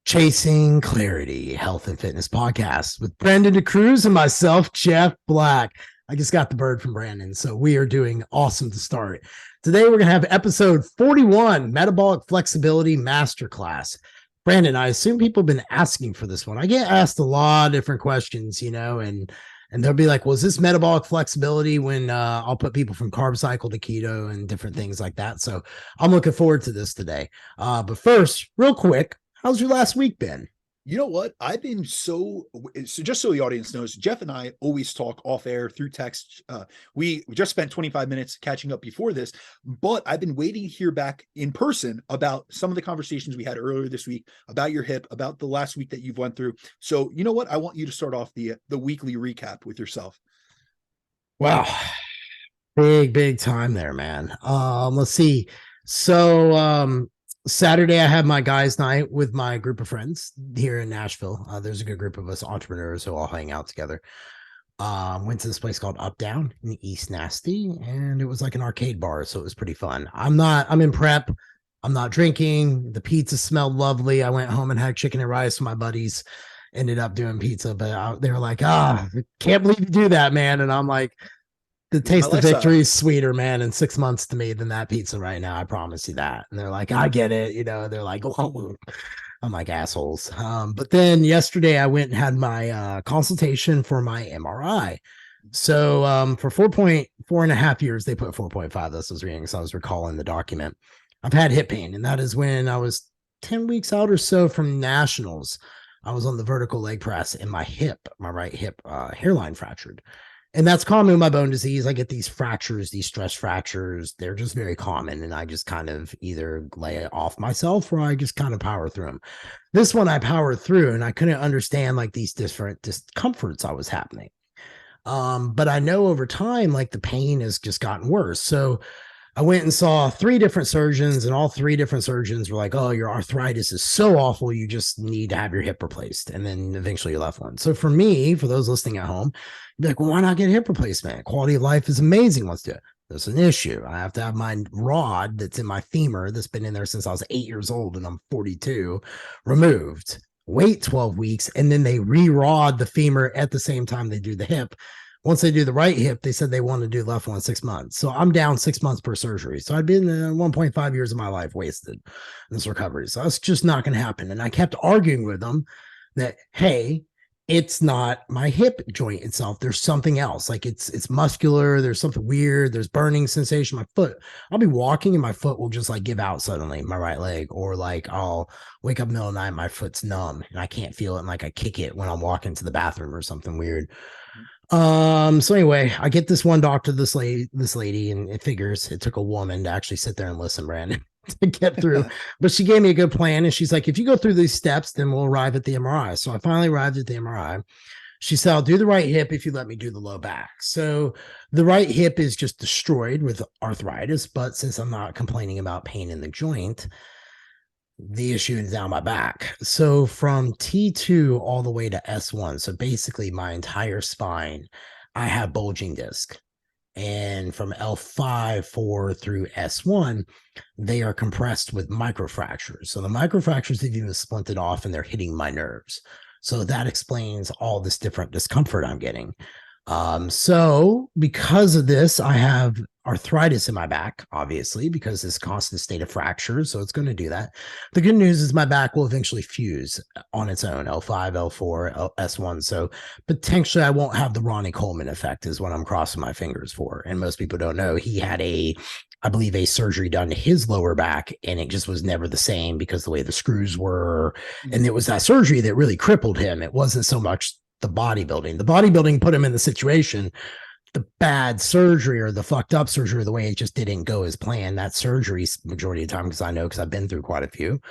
Chasing Clarity Health and Fitness Podcast with Brandon DeCruz and myself, Jeff Black. I just got the bird from Brandon, so we are doing awesome to start. Today, we're going to have episode 41, Metabolic Flexibility Masterclass. Brandon, I assume people have been asking for this one. I get asked a lot of different questions, and they'll be like, well, is this metabolic flexibility when I'll put people from carb cycle to keto and different things like that. So I'm looking forward to this today. But first, real quick, how's your last week been? You know what? I've been so just so the audience knows, Jeff and I always talk off air through text. We just spent 25 minutes catching up before this, but I've been waiting to hear back in person about some of the conversations we had earlier this week about your hip, about the last week that you've went through. So you know what? I want you to start off the weekly recap with yourself. Wow. Big time there, man. Let's see. So, Saturday, I had my guys' night with my group of friends here in Nashville. There's a good group of us entrepreneurs who all hang out together. Went to this place called Up Down in East Nasty, and it was like an arcade bar, so it was pretty fun. I'm in prep. I'm not drinking. The pizza smelled lovely. I went home and had chicken and rice with my buddies. Ended up doing pizza, but they were like, can't believe you do that, man. And I'm like, the taste of victory is sweeter, man, in 6 months to me than that pizza right now. I promise you that. And they're like, I get it. They're like, oh. I'm like, assholes. But then yesterday I went and had my consultation for my MRI. So for 4.5 years, they put 4.5. This was reading, so I was recalling the document. I've had hip pain, and that is when I was 10 weeks out or so from nationals. I was on the vertical leg press, and my right hip hairline fractured. And that's common with my bone disease. I get these fractures, these stress fractures. They're just very common. And I just kind of either lay it off myself or I just kind of power through them. This one I powered through, and I couldn't understand like these different discomforts I was happening. But I know over time, like the pain has just gotten worse. So I went and saw 3 different surgeons, and all 3 different surgeons were like, oh, your arthritis is so awful, you just need to have your hip replaced. And then eventually you left one. So for me, for those listening at home, be like, well, why not get a hip replacement? Quality of life is amazing. Let's do it. There's an issue. I have to have my rod that's in my femur that's been in there since I was 8 years old and I'm 42 removed. Wait 12 weeks, and then they re-rod the femur at the same time they do the hip. Once they do the right hip, they said they want to do the left one in 6 months. So I'm down 6 months per surgery. So I'd been 1.5 years of my life wasted in this recovery. So that's just not going to happen. And I kept arguing with them that, hey, it's not my hip joint itself. There's something else. Like it's muscular. There's something weird. There's burning sensation. My foot, I'll be walking and my foot will just like give out suddenly, my right leg, or like I'll wake up in the middle of the night, my foot's numb and I can't feel it. And like I kick it when I'm walking to the bathroom or something weird. So anyway, I get this one doctor, this lady, and it figures it took a woman to actually sit there and listen, Brandon, to get through. But she gave me a good plan, and she's like, if you go through these steps, then we'll arrive at the MRI. So I finally arrived at the MRI. She said, I'll do the right hip if you let me do the low back. So the right hip is just destroyed with arthritis, but since I'm not complaining about pain in the joint, the issue is down my back. So from T2 all the way to S1, so basically my entire spine, I have bulging disc. And from L5, 4 through S1, they are compressed with microfractures. So the microfractures have even splinted off and they're hitting my nerves. So that explains all this different discomfort I'm getting. So because of this, I have arthritis in my back, obviously, because this constant state of fractures. So it's going to do that. The good news is my back will eventually fuse on its own, L5, L4, S1. So potentially I won't have the Ronnie Coleman effect is what I'm crossing my fingers for. And most people don't know he had I believe a surgery done to his lower back, and it just was never the same because the way the screws were. And it was that surgery that really crippled him. It wasn't so much the bodybuilding put him in the situation. The bad surgery or the fucked up surgery, the way it just didn't go as planned, that surgery majority of the time, because I know, because I've been through quite a few,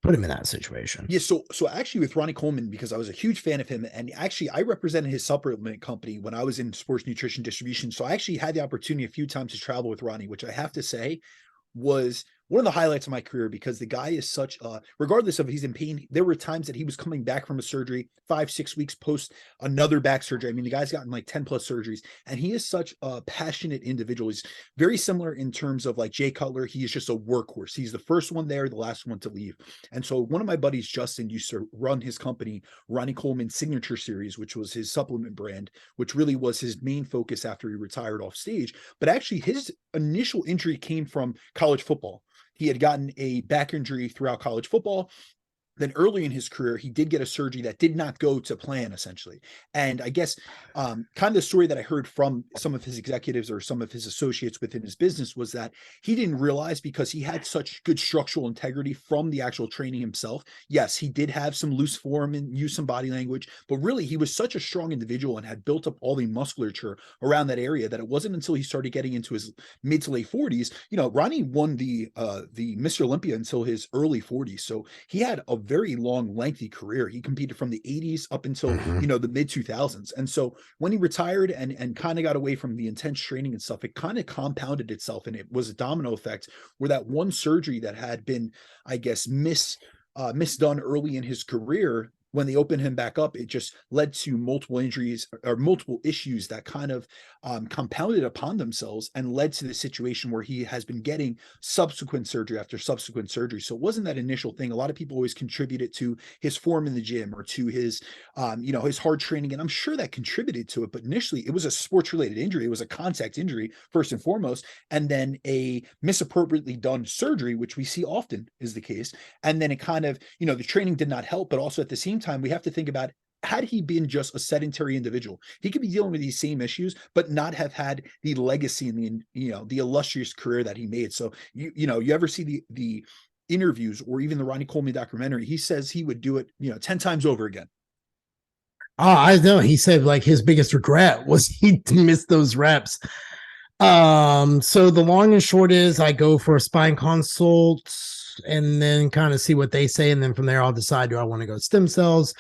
put him in that situation. Yeah. So actually with Ronnie Coleman, because I was a huge fan of him, and actually I represented his supplement company when I was in sports nutrition distribution. So I actually had the opportunity a few times to travel with Ronnie, which I have to say was one of the highlights of my career, because the guy is such regardless of if he's in pain, there were times that he was coming back from a surgery 5-6 weeks post another back surgery. I mean, the guy's gotten like 10 plus surgeries, and he is such a passionate individual. He's very similar in terms of like Jay Cutler. He is just a workhorse. He's the first one there, the last one to leave. And so one of my buddies, Justin, used to run his company, Ronnie Coleman Signature Series, which was his supplement brand, which really was his main focus after he retired off stage. But actually his initial injury came from college football. He had gotten a back injury throughout college football. Then early in his career, he did get a surgery that did not go to plan, essentially. And I guess kind of the story that I heard from some of his executives or some of his associates within his business was that he didn't realize, because he had such good structural integrity from the actual training himself. Yes, he did have some loose form and use some body language, but really he was such a strong individual and had built up all the musculature around that area that it wasn't until he started getting into his mid to late 40s. Ronnie won the Mr. Olympia until his early 40s. So he had a very long, lengthy career. He competed from the 80s up until, the mid 2000s. And so when he retired and kind of got away from the intense training and stuff, it kind of compounded itself. And it was a domino effect where that one surgery that had been, I guess, misdone early in his career, when they opened him back up, it just led to multiple injuries or multiple issues that kind of compounded upon themselves and led to the situation where he has been getting subsequent surgery after subsequent surgery. So it wasn't that initial thing. A lot of people always contribute it to his form in the gym or to his, his hard training. And I'm sure that contributed to it. But initially, it was a sports related injury. It was a contact injury, first and foremost, and then a misappropriately done surgery, which we see often is the case. And then it kind of, the training did not help, but also at the same time, we have to think about, had he been just a sedentary individual, he could be dealing with these same issues, but not have had the legacy and the illustrious career that he made. So you ever see the interviews or even the Ronnie Coleman documentary, he says he would do it 10 times over again. Oh, I know. He said like his biggest regret was he missed those reps. So the long and short is I go for a spine consult and then kind of see what they say, and then from there I'll decide, do I want to go stem cells?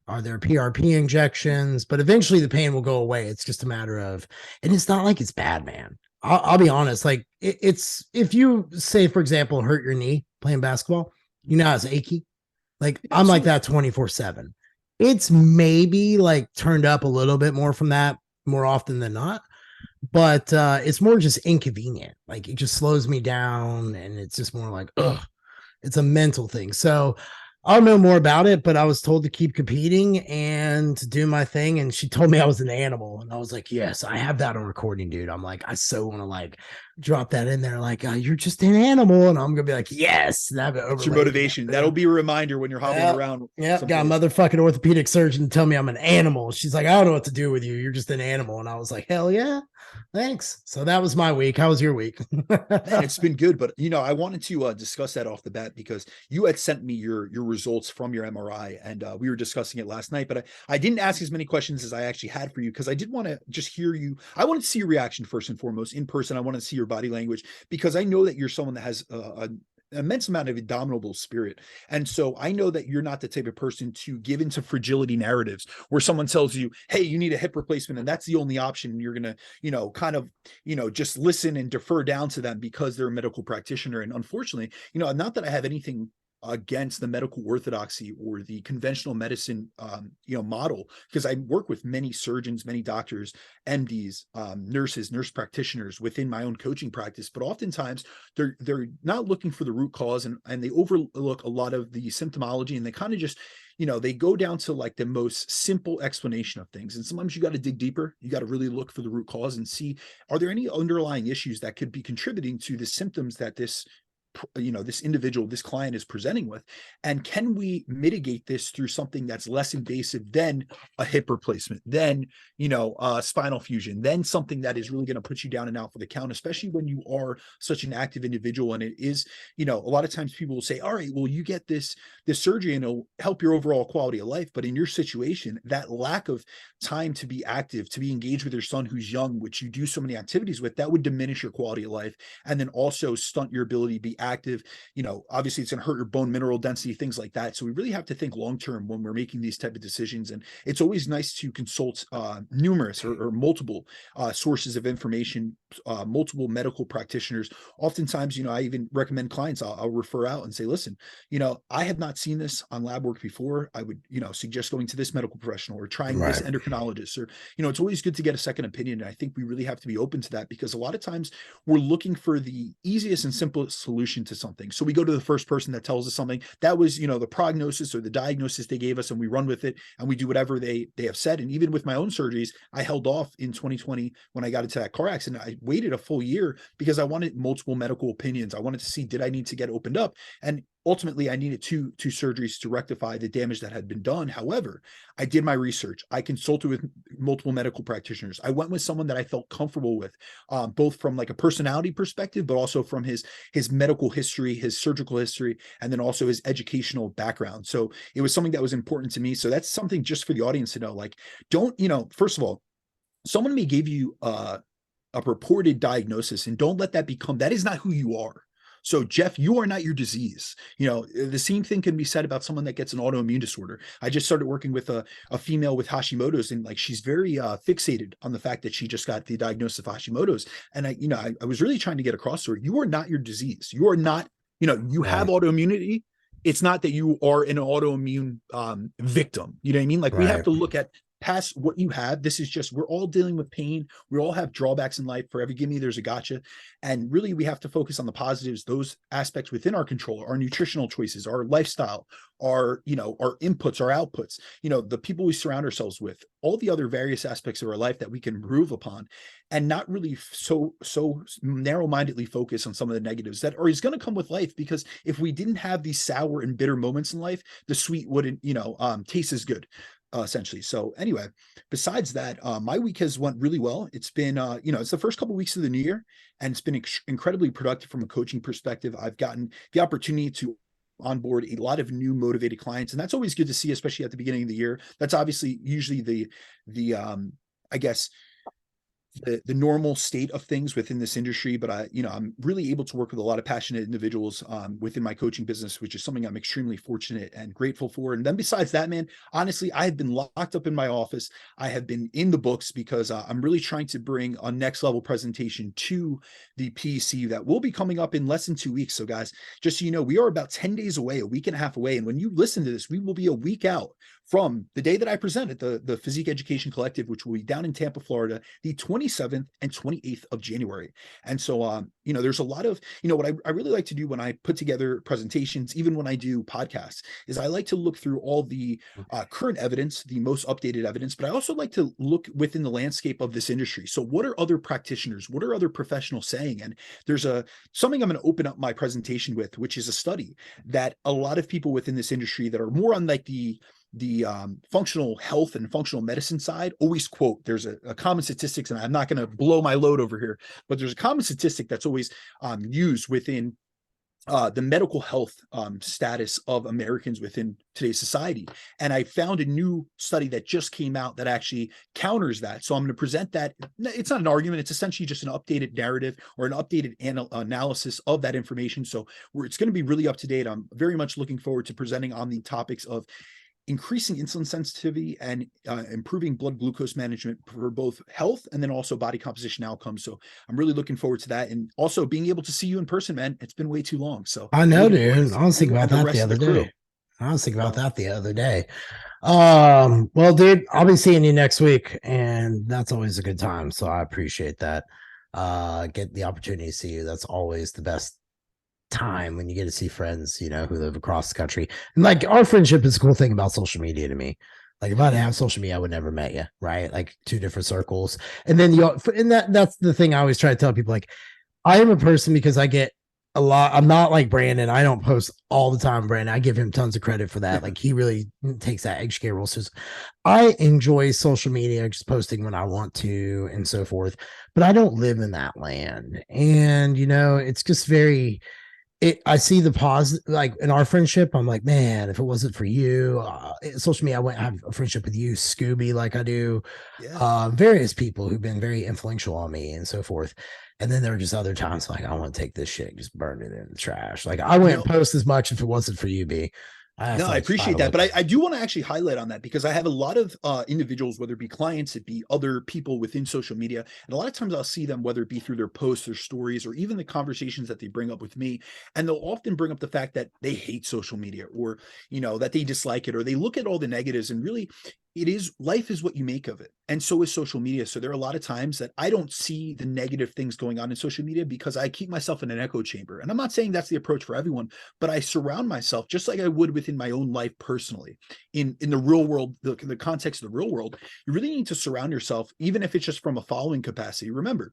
Are there PRP injections? But eventually the pain will go away. It's just a matter of, and it's not like it's bad, man. I'll be honest. Like it's, if you say, for example, hurt your knee playing basketball, it's achy. Like Yeah, I'm like that 24/7. It's maybe like turned up a little bit more from that more often than not, but it's more just inconvenient. Like it just slows me down, and it's just more like, ugh, it's a mental thing. So I'll know more about it, but I was told to keep competing and to do my thing. And she told me I was an animal. And I was like, yes, I have that on recording, dude. I'm like, I so want to like drop that in there. Like, you're just an animal. And I'm going to be like, yes. That's your motivation. That'll be a reminder when you're hobbling around. Yeah. Got a motherfucking orthopedic surgeon tell me I'm an animal. She's like, I don't know what to do with you. You're just an animal. And I was like, hell yeah. Thanks. So that was my week. How was your week? Man, it's been good, but I wanted to discuss that off the bat because you had sent me your results from your MRI, and we were discussing it last night. But I didn't ask as many questions as I actually had for you because I did want to just hear you. I wanted to see your reaction first and foremost in person. I wanted to see your body language because I know that you're someone that has an immense amount of indomitable spirit. And so I know that you're not the type of person to give into fragility narratives where someone tells you, hey, you need a hip replacement and that's the only option. And you're going to, just listen and defer down to them because they're a medical practitioner. And unfortunately, not that I have anything against the medical orthodoxy or the conventional medicine, model, because I work with many surgeons, many doctors, MDs, nurses, nurse practitioners within my own coaching practice. But oftentimes they're not looking for the root cause, and they overlook a lot of the symptomology, and they kind of just they go down to like the most simple explanation of things. And sometimes you got to dig deeper. You got to really look for the root cause and see, are there any underlying issues that could be contributing to the symptoms that this individual, this client is presenting with, and can we mitigate this through something that's less invasive than a hip replacement, then spinal fusion, then something that is really going to put you down and out for the count, especially when you are such an active individual. And it is, a lot of times people will say, all right, well, you get this surgery and it'll help your overall quality of life. But in your situation, that lack of time to be active, to be engaged with your son who's young, which you do so many activities with, that would diminish your quality of life and then also stunt your ability to be reactive. Obviously it's going to hurt your bone mineral density, things like that. So we really have to think long-term when we're making these type of decisions. And it's always nice to consult numerous or multiple sources of information, multiple medical practitioners. Oftentimes, I even recommend clients, I'll refer out and say, listen, I have not seen this on lab work before. I would, suggest going to this medical professional or trying this endocrinologist, or, it's always good to get a second opinion. And I think we really have to be open to that, because a lot of times we're looking for the easiest and simplest solution to something. So we go to the first person that tells us something that was, the prognosis or the diagnosis they gave us, and we run with it and we do whatever they have said. And even with my own surgeries, I held off in 2020 when I got into that car accident. I waited a full year because I wanted multiple medical opinions. I wanted to see, did I need to get opened up? And ultimately, I needed two surgeries to rectify the damage that had been done. However, I did my research. I consulted with multiple medical practitioners. I went with someone that I felt comfortable with, both from like a personality perspective, but also from his medical history, his surgical history, and then also his educational background. So it was something that was important to me. So that's something just for the audience to know. Like, don't, first of all, someone may give you a purported diagnosis, and don't let that become, that is not who you are. So Jeff, you are not your disease. The same thing can be said about someone that gets an autoimmune disorder. I just started working with a female with Hashimoto's, and like, she's very fixated on the fact that she just got the diagnosis of Hashimoto's. And I was really trying to get across to her, you are not your disease. You are not, you have autoimmunity. It's not that you are an autoimmune victim. You know what I mean? Like, we have to look at past what you have. This is just, we're all dealing with pain. We all have drawbacks in life. For every gimme, there's a gotcha. And really, we have to focus on the positives, those aspects within our control, our nutritional choices, our lifestyle, our inputs, our outputs, the people we surround ourselves with, all the other various aspects of our life that we can improve upon, and not really so narrow-mindedly focus on some of the negatives that are going to come with life. Because if we didn't have these sour and bitter moments in life, the sweet wouldn't, taste as good. Essentially. So anyway, besides that, my week has went really well. It's been, it's the first couple of weeks of the new year, and it's been incredibly productive from a coaching perspective. I've gotten the opportunity to onboard a lot of new motivated clients, and that's always good to see, especially at the beginning of the year. That's obviously usually the I guess the normal state of things within this industry. But I'm really able to work with a lot of passionate individuals within my coaching business, which is something I'm extremely fortunate and grateful for. And then besides that, man, honestly, I have been locked up in my office. I have been in the books because I'm really trying to bring a next level presentation to the PC that will be coming up in less than 2 weeks. So guys, just so you know, we are about 10 days away, a week and a half away. And when you listen to this, we will be a week out from the day that I present at the Physique Education Collective, which will be down in Tampa, Florida, the 27th and 28th of January. And so, there's a lot of, what I really like to do when I put together presentations, even when I do podcasts, is I like to look through all the current evidence, the most updated evidence, but I also like to look within the landscape of this industry. So what are other practitioners, what are other professionals saying? And there's something I'm going to open up my presentation with, which is a study that a lot of people within this industry that are more on like the functional health and functional medicine side always quote. There's a common statistics, and I'm not going to blow my load over here, but there's a common statistic that's always used within the medical health status of Americans within today's society. And I found a new study that just came out that actually counters that. So I'm going to present that. It's not an argument. It's essentially just an updated narrative or an updated analysis of that information. So it's going to be really up to date. I'm very much looking forward to presenting on the topics of increasing insulin sensitivity and improving blood glucose management for both health and then also body composition outcomes. So I'm really looking forward to that, and also being able to see you in person, man. It's been way too long. So I know, dude. I was thinking about that the other day. Well, dude, I'll be seeing you next week, and that's always a good time. So I appreciate that. Get the opportunity to see you. That's always the best time, when you get to see friends, who live across the country. And like, our friendship is a cool thing about social media to me. Like, if I didn't have social media, I would never met you, right? Like, two different circles. And then that's the thing I always try to tell people. Like, I am a person, because I get a lot. I'm not like Brandon. I don't post all the time, Brandon. I give him tons of credit for that. Like, he really takes that educator role. So I enjoy social media, just posting when I want to and so forth. But I don't live in that land. And, it's just very I see the positive, like in our friendship. I'm like, man, if it wasn't for you, social media, I wouldn't have a friendship with you, Scooby, like I do. Yeah. Various people who've been very influential on me and so forth. And then there are just other times like I want to take this shit, just burn it in the trash. Like I You wouldn't know, post as much if it wasn't for you, B. I have no, to I like try appreciate to that, look. but I do want to actually highlight on that because I have a lot of individuals, whether it be clients, it be other people within social media, and a lot of times I'll see them, whether it be through their posts, their stories, or even the conversations that they bring up with me, and they'll often bring up the fact that they hate social media, or that they dislike it, or they look at all the negatives, and really, it is life is what you make of it, and so is social media. So there are a lot of times that I don't see the negative things going on in social media because I keep myself in an echo chamber, and I'm not saying that's the approach for everyone, but I surround myself just like I would within my own life personally. In the real world, the context of the real world, you really need to surround yourself, even if it's just from a following capacity. Remember,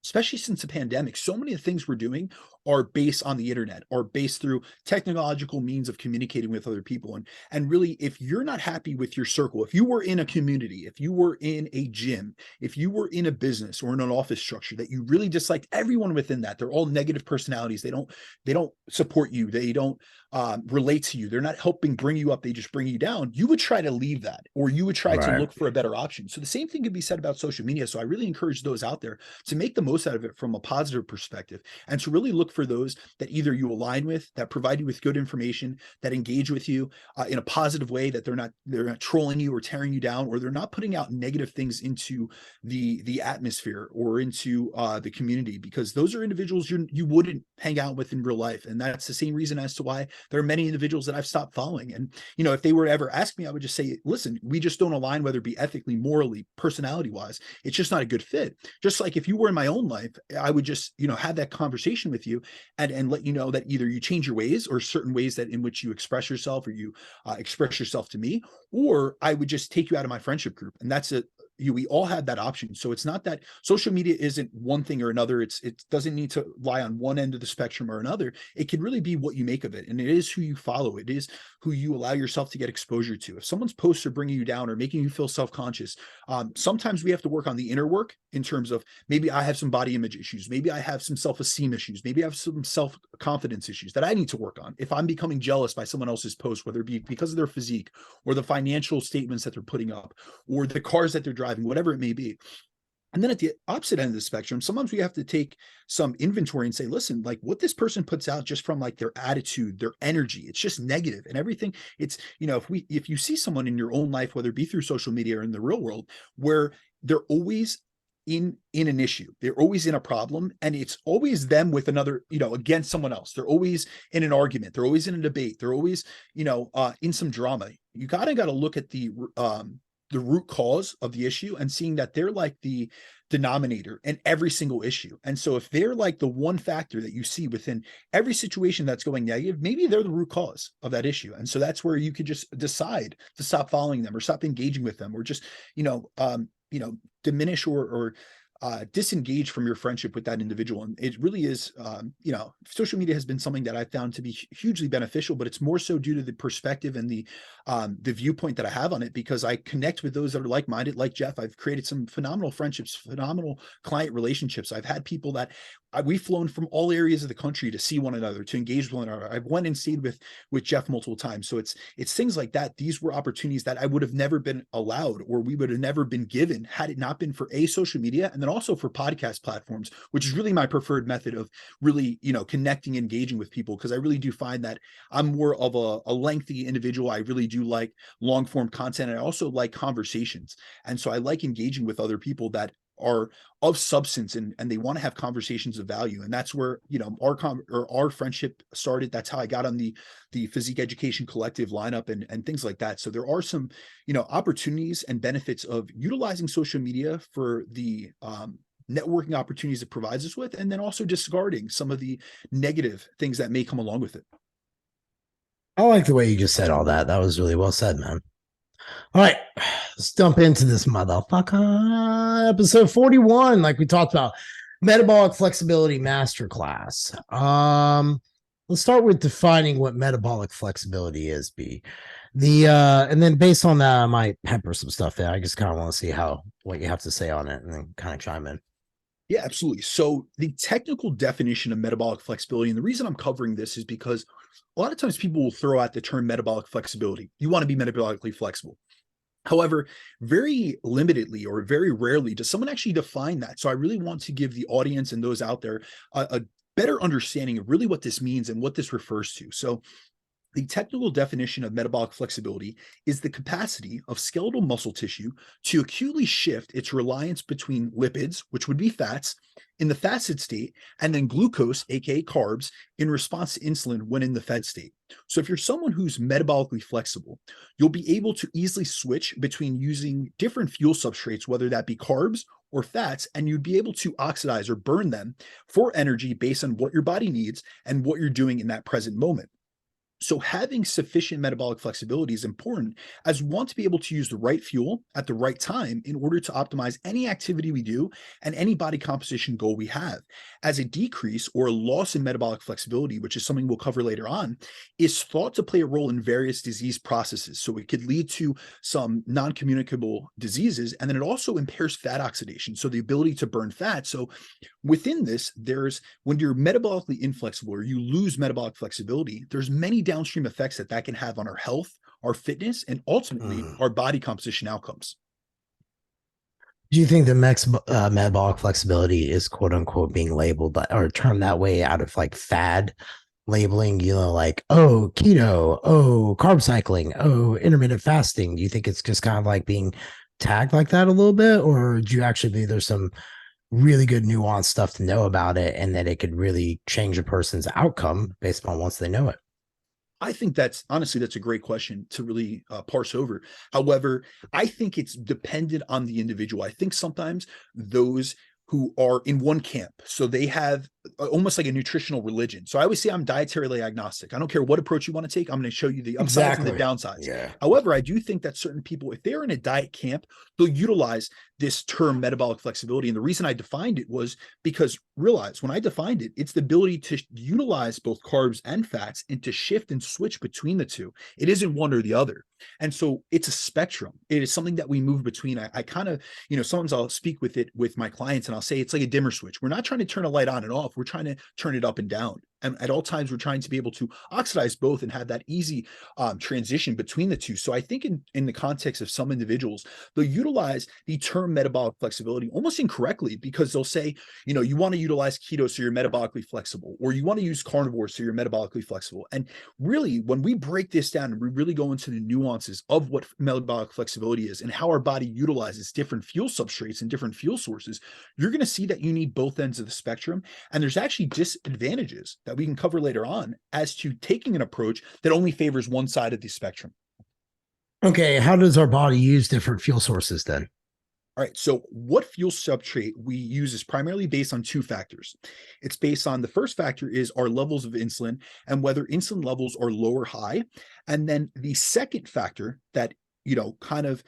especially since the pandemic, so many of the things we're doing are based on the internet, are based through technological means of communicating with other people. And really, if you're not happy with your circle, if you were in a community, if you were in a gym, if you were in a business or in an office structure that you really disliked everyone within that, they're all negative personalities. They don't support you. They don't relate to you. They're not helping bring you up. They just bring you down. You would try to leave that, or you would try to Right. look for a better option. So the same thing could be said about social media. So I really encourage those out there to make the most out of it from a positive perspective, and to really look for those that either you align with, that provide you with good information, that engage with you in a positive way, that they're not trolling you or tearing you down, or they're not putting out negative things into the atmosphere or into the community, because those are individuals you wouldn't hang out with in real life. And that's the same reason as to why there are many individuals that I've stopped following. And if they were to ever ask me, I would just say, listen, we just don't align, whether it be ethically, morally, personality wise. It's just not a good fit. Just like if you were in my own life, I would just have that conversation with you, and let you know that either you change your ways, or certain ways that in which you express yourself, or you express yourself to me, or I would just take you out of my friendship group. And that's it. We all have that option. So it's not that social media isn't one thing or another. It doesn't need to lie on one end of the spectrum or another. It can really be what you make of it, and it is who you follow. It is who you allow yourself to get exposure to. If someone's posts are bringing you down or making you feel self-conscious, sometimes we have to work on the inner work, in terms of, maybe I have some body image issues, maybe I have some self-esteem issues, maybe I have some self-confidence issues that I need to work on. If I'm becoming jealous by someone else's post, whether it be because of their physique, or the financial statements that they're putting up, or the cars that they're driving, whatever it may be. And then at the opposite end of the spectrum, sometimes we have to take some inventory and say, listen, like what this person puts out, just from like their attitude, their energy, it's just negative and everything. It's, if you see someone in your own life, whether it be through social media or in the real world, where they're always in an issue, they're always in a problem, and it's always them with another, against someone else. They're always in an argument. They're always in a debate. They're always, in some drama. You got to look at the root cause of the issue, and seeing that they're like the denominator in every single issue. And so if they're like the one factor that you see within every situation that's going negative, maybe they're the root cause of that issue. And so that's where you could just decide to stop following them, or stop engaging with them, or just, diminish or disengage from your friendship with that individual. And it really is, social media has been something that I found to be hugely beneficial, but it's more so due to the perspective and the viewpoint that I have on it, because I connect with those that are like-minded, like Jeff. I've created some phenomenal friendships, phenomenal client relationships. I've had people that we've flown from all areas of the country to see one another, to engage with one another. I've went and stayed with Jeff multiple times. So it's things like that. These were opportunities that I would have never been allowed, or we would have never been given, had it not been for social media, and then also for podcast platforms, which is really my preferred method of really, connecting, engaging with people. Because I really do find that I'm more of a lengthy individual. I really do like long form content. And I also like conversations. And so I like engaging with other people that are of substance, and they want to have conversations of value. And that's where, our friendship started. That's how I got on the Physique Education Collective lineup, and things like that. So there are some, opportunities and benefits of utilizing social media for the networking opportunities it provides us with, and then also discarding some of the negative things that may come along with it. I like the way you just said all that. That was really well said, man. All right, let's jump into this motherfucker. Episode 41, like we talked about, Metabolic Flexibility Masterclass. Let's start with defining what metabolic flexibility is, B. And then based on that, I might pepper some stuff in. I just kind of want to see what you have to say on it, and then kind of chime in. Yeah, absolutely. So the technical definition of metabolic flexibility, and the reason I'm covering this is because a lot of times people will throw out the term metabolic flexibility. You want to be metabolically flexible. However, very limitedly or very rarely does someone actually define that. So I really want to give the audience and those out there a better understanding of really what this means and what this refers to. So the technical definition of metabolic flexibility is the capacity of skeletal muscle tissue to acutely shift its reliance between lipids, which would be fats, in the fasted state, and then glucose, aka carbs, in response to insulin when in the fed state. So if you're someone who's metabolically flexible, you'll be able to easily switch between using different fuel substrates, whether that be carbs or fats, and you'd be able to oxidize or burn them for energy based on what your body needs and what you're doing in that present moment. So having sufficient metabolic flexibility is important, as we want to be able to use the right fuel at the right time in order to optimize any activity we do and any body composition goal we have. As a decrease or a loss in metabolic flexibility, which is something we'll cover later on, is thought to play a role in various disease processes. So it could lead to some non-communicable diseases, and then it also impairs fat oxidation, so the ability to burn fat. So within this, there's, when you're metabolically inflexible or you lose metabolic flexibility, there's many downstream effects that can have on our health, our fitness, and ultimately our body composition outcomes. Do you think the metabolic flexibility is quote unquote being labeled or termed that way out of like fad labeling, like, oh, keto, oh, carb cycling, oh, intermittent fasting? Do you think it's just kind of like being tagged like that a little bit? Or do you actually believe there's some really good nuanced stuff to know about it and that it could really change a person's outcome based on once they know it? I think that's honestly, that's a great question to really parse over. However, I think it's dependent on the individual. I think sometimes those who are in one camp, so they have almost like a nutritional religion. So I always say I'm dietarily agnostic. I don't care what approach you want to take. I'm going to show you the upsides and the downsides. Yeah. However, I do think that certain people, if they're in a diet camp, they'll utilize this term metabolic flexibility. And the reason I defined it was because realize when I defined it, it's the ability to utilize both carbs and fats and to shift and switch between the two. It isn't one or the other. And so it's a spectrum. It is something that we move between. I kind of, sometimes I'll speak with it with my clients and I'll say it's like a dimmer switch. We're not trying to turn a light on and off. We're trying to turn it up and down. And at all times, we're trying to be able to oxidize both and have that easy transition between the two. So I think in the context of some individuals, they'll utilize the term metabolic flexibility almost incorrectly, because they'll say, you want to utilize keto so you're metabolically flexible, or you want to use carnivore so you're metabolically flexible. And really, when we break this down and we really go into the nuances of what metabolic flexibility is and how our body utilizes different fuel substrates and different fuel sources, you're going to see that you need both ends of the spectrum. And there's actually disadvantages that we can cover later on as to taking an approach that only favors one side of the spectrum. Okay, how does our body use different fuel sources then? All right, so what fuel substrate we use is primarily based on two factors. It's based on, the first factor is our levels of insulin and whether insulin levels are low or high. And then the second factor that kind of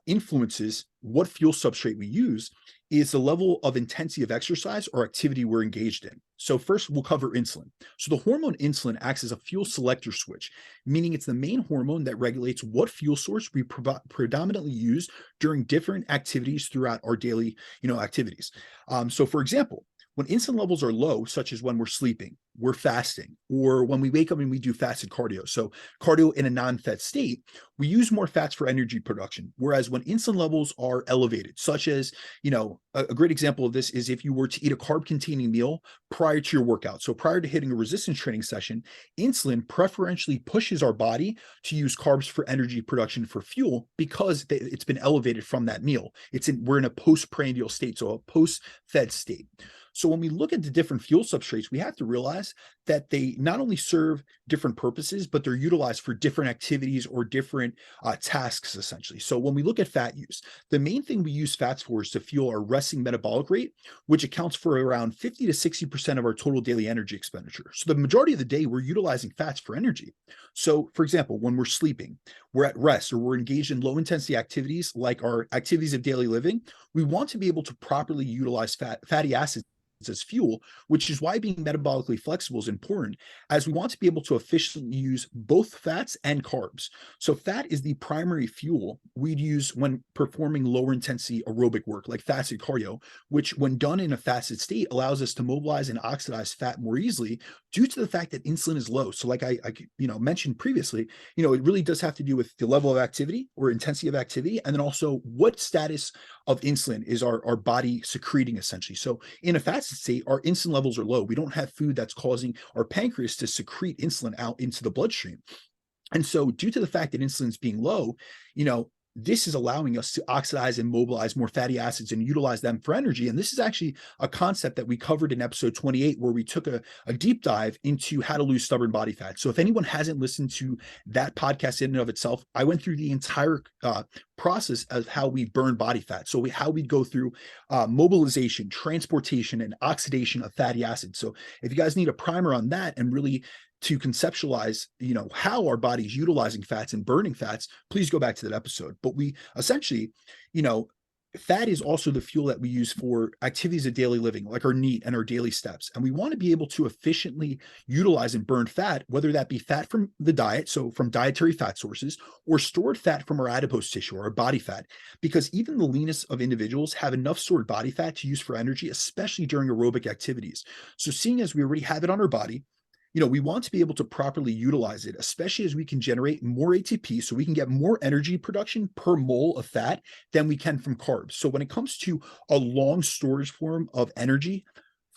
influences what fuel substrate we use is the level of intensity of exercise or activity we're engaged in. So first, we'll cover insulin. So the hormone insulin acts as a fuel selector switch, meaning it's the main hormone that regulates what fuel source we predominantly use during different activities throughout our daily, activities. So for example, when insulin levels are low, such as when we're sleeping, we're fasting, or when we wake up and we do fasted cardio. So cardio in a non-fat state, we use more fats for energy production. Whereas when insulin levels are elevated, such as, a great example of this is if you were to eat a carb-containing meal prior to your workout. So prior to hitting a resistance training session, insulin preferentially pushes our body to use carbs for energy production for fuel because it's been elevated from that meal. We're in a postprandial state, so a post-fed state. So when we look at the different fuel substrates, we have to realize that they not only serve different purposes, but they're utilized for different activities or different tasks, essentially. So when we look at fat use, the main thing we use fats for is to fuel our resting metabolic rate, which accounts for around 50 to 60% of our total daily energy expenditure. So the majority of the day, we're utilizing fats for energy. So for example, when we're sleeping, we're at rest, or we're engaged in low intensity activities like our activities of daily living, we want to be able to properly utilize fatty acids as fuel, which is why being metabolically flexible is important, as we want to be able to efficiently use both fats and carbs. So fat is the primary fuel we'd use when performing lower intensity aerobic work like fasted cardio, which when done in a fasted state allows us to mobilize and oxidize fat more easily due to the fact that insulin is low. So like I mentioned previously, it really does have to do with the level of activity or intensity of activity, and then also what status of insulin is our body secreting essentially. So in a fasted state, our insulin levels are low. We don't have food that's causing our pancreas to secrete insulin out into the bloodstream. And so due to the fact that insulin's being low, this is allowing us to oxidize and mobilize more fatty acids and utilize them for energy. And this is actually a concept that we covered in episode 28, where we took a deep dive into how to lose stubborn body fat. So if anyone hasn't listened to that podcast in and of itself, I went through the entire process of how we burn body fat. So how we go through mobilization, transportation, and oxidation of fatty acids. So if you guys need a primer on that and really to conceptualize, how our body's utilizing fats and burning fats, please go back to that episode. But we essentially, fat is also the fuel that we use for activities of daily living, like our NEAT and our daily steps. And we want to be able to efficiently utilize and burn fat, whether that be fat from the diet, so from dietary fat sources, or stored fat from our adipose tissue or our body fat, because even the leanest of individuals have enough stored body fat to use for energy, especially during aerobic activities. So seeing as we already have it on our body, we want to be able to properly utilize it, especially as we can generate more ATP, so we can get more energy production per mole of fat than we can from carbs. So when it comes to a long storage form of energy,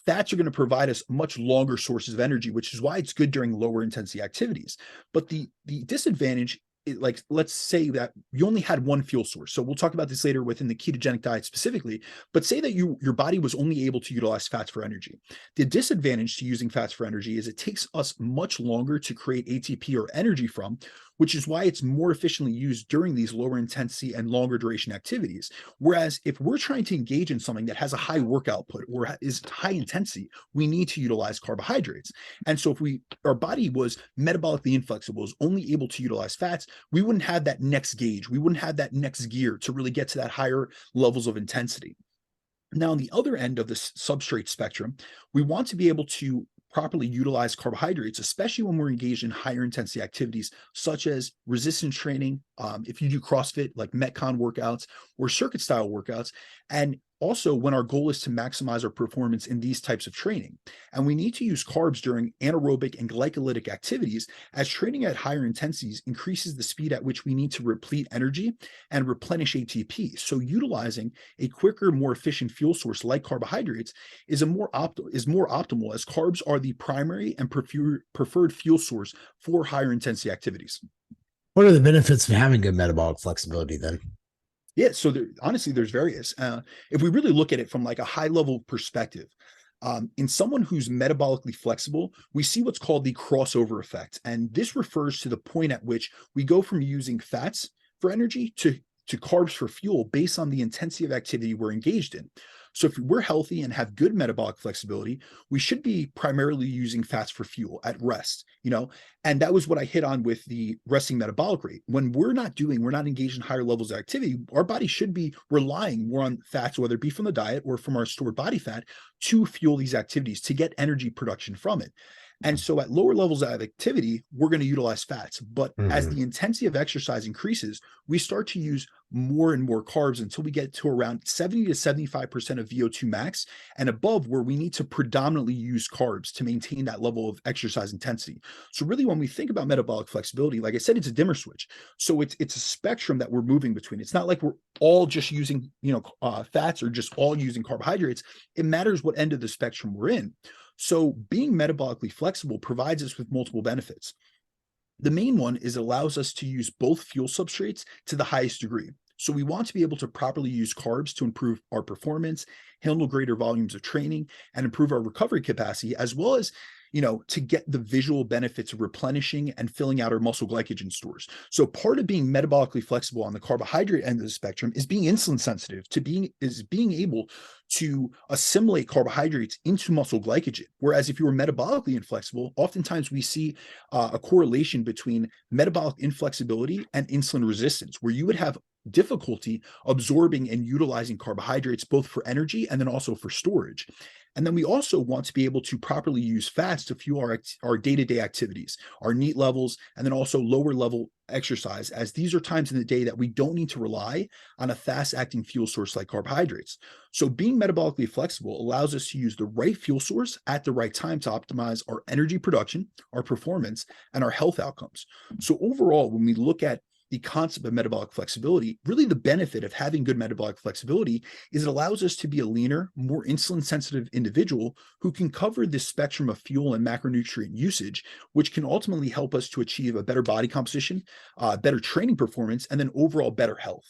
fats are going to provide us much longer sources of energy, which is why it's good during lower intensity activities. But the disadvantage, like, let's say that you only had one fuel source. So we'll talk about this later within the ketogenic diet specifically, but say that your body was only able to utilize fats for energy. The disadvantage to using fats for energy is it takes us much longer to create ATP or energy from, which is why it's more efficiently used during these lower intensity and longer duration activities. Whereas if we're trying to engage in something that has a high work output or is high intensity, we need to utilize carbohydrates. And so if our body was metabolically inflexible, is only able to utilize fats, we wouldn't have that next gauge. We wouldn't have that next gear to really get to that higher levels of intensity. Now, on the other end of the substrate spectrum, we want to be able to properly utilize carbohydrates, especially when we're engaged in higher intensity activities, such as resistance training, if you do CrossFit, like Metcon workouts or circuit style workouts, and also when our goal is to maximize our performance in these types of training. And we need to use carbs during anaerobic and glycolytic activities, as training at higher intensities increases the speed at which we need to replete energy and replenish ATP. So utilizing a quicker, more efficient fuel source like carbohydrates is more optimal, as carbs are the primary and preferred fuel source for higher intensity activities. What are the benefits of having good metabolic flexibility then? Yeah, so honestly, there's various. If we really look at it from like a high level perspective, in someone who's metabolically flexible, we see what's called the crossover effect. And this refers to the point at which we go from using fats for energy to carbs for fuel based on the intensity of activity we're engaged in. So if we're healthy and have good metabolic flexibility, we should be primarily using fats for fuel at rest, and that was what I hit on with the resting metabolic rate. When we're not engaged in higher levels of activity, our body should be relying more on fats, whether it be from the diet or from our stored body fat, to fuel these activities, to get energy production from it. And so at lower levels of activity, we're going to utilize fats. But as the intensity of exercise increases, we start to use more and more carbs until we get to around 70 to 75% of VO2 max and above, where we need to predominantly use carbs to maintain that level of exercise intensity. So really, when we think about metabolic flexibility, like I said, it's a dimmer switch. So it's a spectrum that we're moving between. It's not like we're all just using, fats or just all using carbohydrates. It matters what end of the spectrum we're in. So being metabolically flexible provides us with multiple benefits. The main one is it allows us to use both fuel substrates to the highest degree. So we want to be able to properly use carbs to improve our performance, handle greater volumes of training, and improve our recovery capacity, as well as to get the visual benefits of replenishing and filling out our muscle glycogen stores. So part of being metabolically flexible on the carbohydrate end of the spectrum is being insulin sensitive, being able to assimilate carbohydrates into muscle glycogen. Whereas if you were metabolically inflexible, oftentimes we see a correlation between metabolic inflexibility and insulin resistance, where you would have difficulty absorbing and utilizing carbohydrates both for energy and then also for storage. And then we also want to be able to properly use fats to fuel our day-to-day activities, our NEAT levels, and then also lower level exercise, as these are times in the day that we don't need to rely on a fast-acting fuel source like carbohydrates. So being metabolically flexible allows us to use the right fuel source at the right time to optimize our energy production, our performance, and our health outcomes. So overall, when we look at the concept of metabolic flexibility, really the benefit of having good metabolic flexibility is it allows us to be a leaner, more insulin sensitive individual who can cover this spectrum of fuel and macronutrient usage, which can ultimately help us to achieve a better body composition, better training performance, and then overall better health.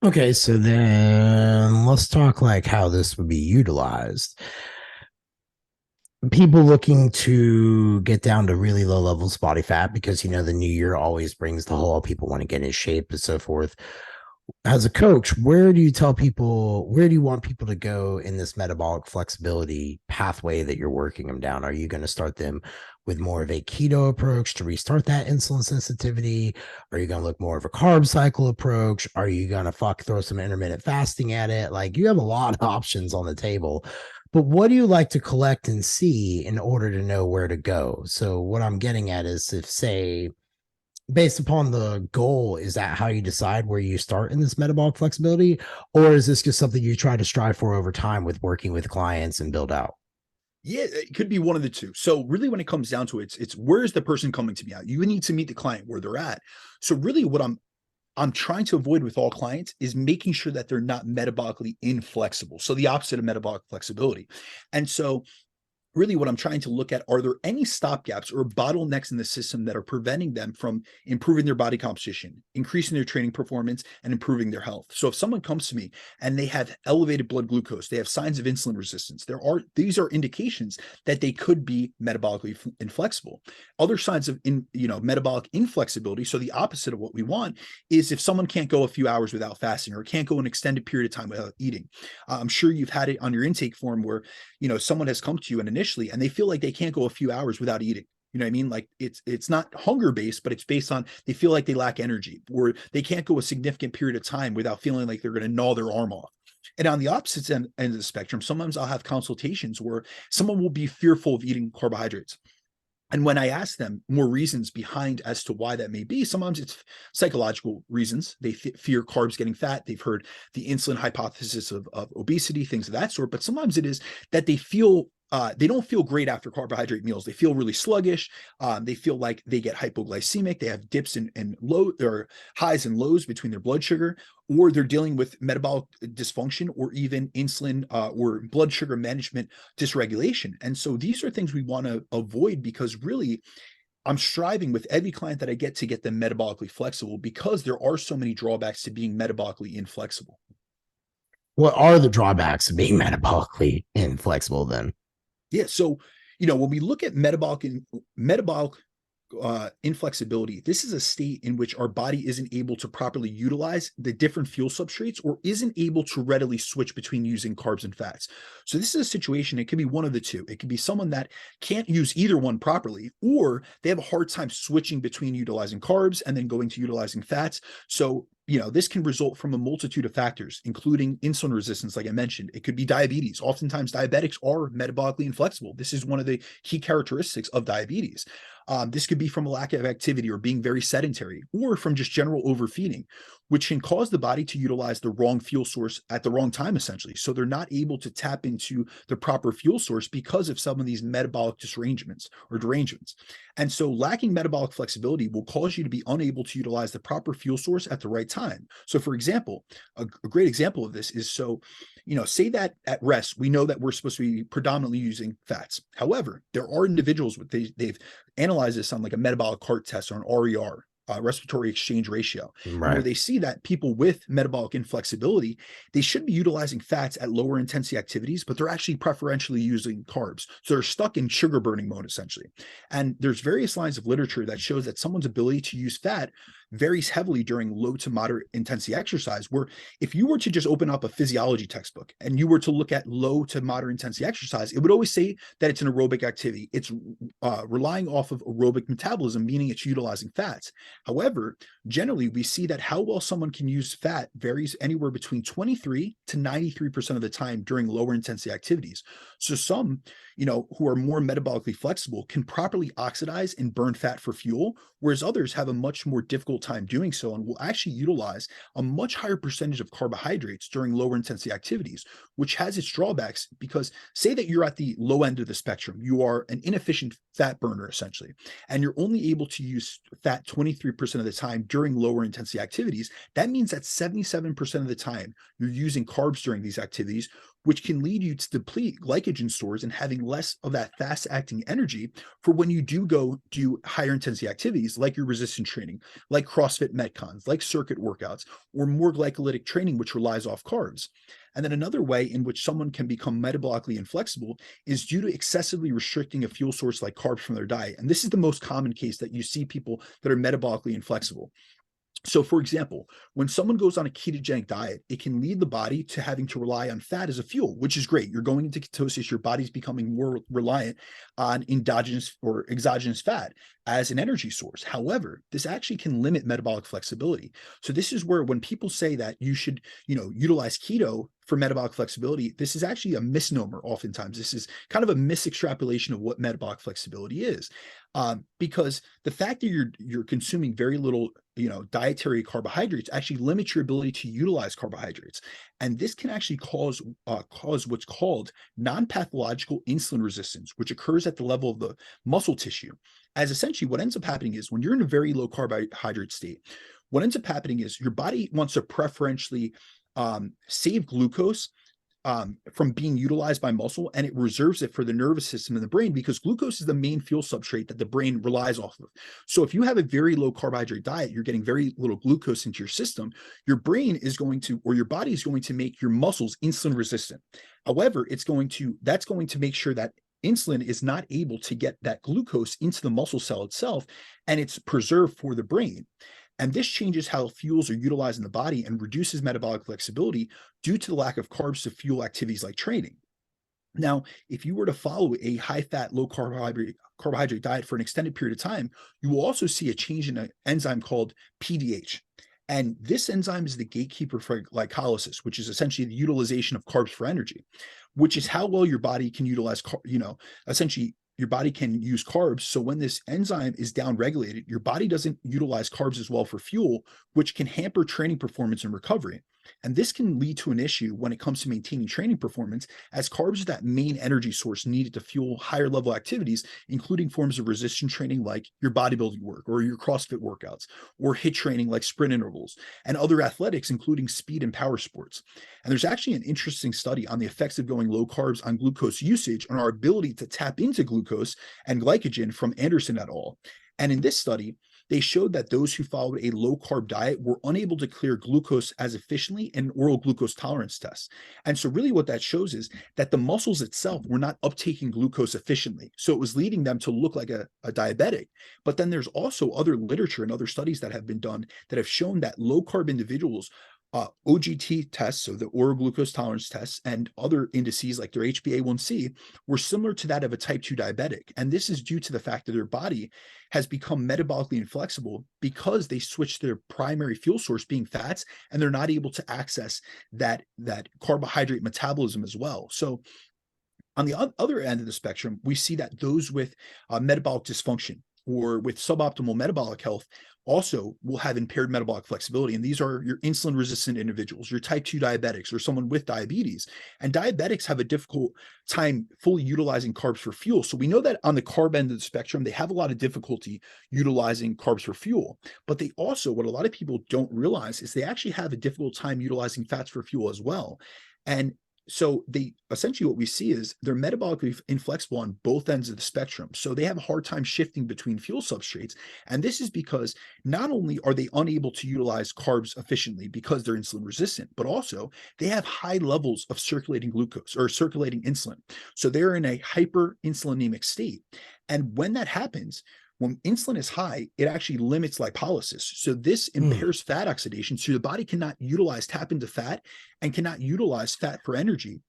Okay, so then let's talk like how this would be utilized. People looking to get down to really low levels of body fat because the new year always brings the whole people want to get in shape and so forth. As a coach, where do you want people to go in this metabolic flexibility pathway that you're working them down? Are you going to start them with more of a keto approach to restart that insulin sensitivity? Are you going to look more of a carb cycle approach? Are you going to throw some intermittent fasting at it? Like, you have a lot of options on the table, but what do you like to collect and see in order to know where to go? So what I'm getting at is, if, say, based upon the goal, is that how you decide where you start in this metabolic flexibility, or is this just something you try to strive for over time with working with clients and build out? Yeah, it could be one of the two. So really, when it comes down to it, it's where is the person coming to me at? You need to meet the client where they're at. So really, what I'm trying to avoid with all clients is making sure that they're not metabolically inflexible. So the opposite of metabolic flexibility. And so really what I'm trying to look at, are there any stopgaps or bottlenecks in the system that are preventing them from improving their body composition, increasing their training performance, and improving their health? So if someone comes to me and they have elevated blood glucose, they have signs of insulin resistance, these are indications that they could be metabolically inflexible. Other signs of metabolic inflexibility, so the opposite of what we want, is if someone can't go a few hours without fasting or can't go an extended period of time without eating. I'm sure you've had it on your intake form where someone has come to you and initially, and they feel like they can't go a few hours without eating. You know what I mean? Like, it's not hunger based, but it's based on they feel like they lack energy, or they can't go a significant period of time without feeling like they're going to gnaw their arm off. And on the opposite end of the spectrum, sometimes I'll have consultations where someone will be fearful of eating carbohydrates. And when I ask them more reasons behind as to why that may be, sometimes it's psychological reasons. They fear carbs getting fat. They've heard the insulin hypothesis of obesity, things of that sort. But sometimes it is that they don't feel great after carbohydrate meals. They feel really sluggish. They feel like they get hypoglycemic. They have dips and low or highs and lows between their blood sugar, or they're dealing with metabolic dysfunction, or even insulin or blood sugar management dysregulation. And so these are things we want to avoid, because really, I'm striving with every client that I get to get them metabolically flexible, because there are so many drawbacks to being metabolically inflexible. What are the drawbacks of being metabolically inflexible then? Yeah. So, when we look at metabolic inflexibility, this is a state in which our body isn't able to properly utilize the different fuel substrates, or isn't able to readily switch between using carbs and fats. So this is a situation, it can be one of the two. It can be someone that can't use either one properly, or they have a hard time switching between utilizing carbs and then going to utilizing fats. So this can result from a multitude of factors, including insulin resistance, like I mentioned. It could be diabetes. Oftentimes, diabetics are metabolically inflexible. This is one of the key characteristics of diabetes. This could be from a lack of activity, or being very sedentary, or from just general overfeeding, which can cause the body to utilize the wrong fuel source at the wrong time, essentially. So they're not able to tap into the proper fuel source because of some of these metabolic derangements. And so lacking metabolic flexibility will cause you to be unable to utilize the proper fuel source at the right time. So for example, a great example of this is, say that at rest, we know that we're supposed to be predominantly using fats. However, there are individuals with they've analyzed this on like a metabolic cart test, or an RER, respiratory exchange ratio, Right. and where they see that people with metabolic inflexibility, they should be utilizing fats at lower intensity activities, but they're actually preferentially using carbs. So they're stuck in sugar burning mode, essentially. And there's various lines of literature that shows that someone's ability to use fat varies heavily during low to moderate intensity exercise, where if you were to just open up a physiology textbook and you were to look at low to moderate intensity exercise, it would always say that it's an aerobic activity. It's relying off of aerobic metabolism, meaning it's utilizing fats. However, generally, we see that how well someone can use fat varies anywhere between 23 to 93% of the time during lower intensity activities. So some, who are more metabolically flexible can properly oxidize and burn fat for fuel, whereas others have a much more difficult time doing so and will actually utilize a much higher percentage of carbohydrates during lower intensity activities, which has its drawbacks because say that you're at the low end of the spectrum, you are an inefficient fat burner essentially, and you're only able to use fat 23% of the time during lower intensity activities. That means that 77% of the time you're using carbs during these activities, which can lead you to deplete glycogen stores and having less of that fast acting energy for when you do go do higher intensity activities like your resistance training, like CrossFit Metcons, like circuit workouts, or more glycolytic training, which relies off carbs. And then another way in which someone can become metabolically inflexible is due to excessively restricting a fuel source like carbs from their diet. And this is the most common case that you see people that are metabolically inflexible. So, for example, when someone goes on a ketogenic diet, it can lead the body to having to rely on fat as a fuel, which is great. You're going into ketosis, your body's becoming more reliant on endogenous or exogenous fat as an energy source. However, this actually can limit metabolic flexibility. So this is where when people say that you should, utilize keto for metabolic flexibility, this is actually a misnomer. Oftentimes, this is kind of a misextrapolation of what metabolic flexibility is, because the fact that you're consuming very little, dietary carbohydrates actually limits your ability to utilize carbohydrates, and this can actually cause what's called non-pathological insulin resistance, which occurs at the level of the muscle tissue. As essentially, what ends up happening is when you're in a very low carbohydrate state, what ends up happening is your body wants to preferentially save glucose from being utilized by muscle, and it reserves it for the nervous system and the brain because glucose is the main fuel substrate that the brain relies off of. So if you have a very low carbohydrate diet, you're getting very little glucose into your system, your brain is going to, or your body is going to make your muscles insulin resistant. However, that's going to make sure that insulin is not able to get that glucose into the muscle cell itself, and it's preserved for the brain. And this changes how fuels are utilized in the body and reduces metabolic flexibility due to the lack of carbs to fuel activities like training. Now, if you were to follow a high-fat, low-carbohydrate diet for an extended period of time, you will also see a change in an enzyme called PDH. And this enzyme is the gatekeeper for glycolysis, which is essentially the utilization of carbs for energy, which is how well your body can utilize, essentially your body can use carbs. So when this enzyme is downregulated, your body doesn't utilize carbs as well for fuel, which can hamper training performance and recovery. And this can lead to an issue when it comes to maintaining training performance, as carbs are that main energy source needed to fuel higher level activities, including forms of resistance training like your bodybuilding work or your CrossFit workouts, or HIIT training like sprint intervals, and other athletics, including speed and power sports. And there's actually an interesting study on the effects of going low carbs on glucose usage and our ability to tap into glucose and glycogen from Anderson et al. And in this study, they showed that those who followed a low-carb diet were unable to clear glucose as efficiently in oral glucose tolerance tests. And so really what that shows is that the muscles itself were not uptaking glucose efficiently. So it was leading them to look like a diabetic. But then there's also other literature and other studies that have been done that have shown that low-carb individuals OGT tests, so the oral glucose tolerance tests, and other indices like their HbA1c were similar to that of a type 2 diabetic. And this is due to the fact that their body has become metabolically inflexible because they switched their primary fuel source being fats, and they're not able to access that carbohydrate metabolism as well. So on the other end of the spectrum, we see that those with metabolic dysfunction or with suboptimal metabolic health also will have impaired metabolic flexibility. And these are your insulin resistant individuals, your type 2 diabetics, or someone with diabetes. And diabetics have a difficult time fully utilizing carbs for fuel. So we know that on the carb end of the spectrum, they have a lot of difficulty utilizing carbs for fuel. But they also, what a lot of people don't realize is they actually have a difficult time utilizing fats for fuel as well. And so they essentially what we see is they're metabolically inflexible on both ends of the spectrum. So they have a hard time shifting between fuel substrates. And this is because not only are they unable to utilize carbs efficiently because they're insulin resistant, but also they have high levels of circulating glucose or circulating insulin. So they're in a hyperinsulinemic state. And when that happens, when insulin is high, it actually limits lipolysis. So this impairs fat oxidation. So the body cannot tap into fat and cannot utilize fat for energy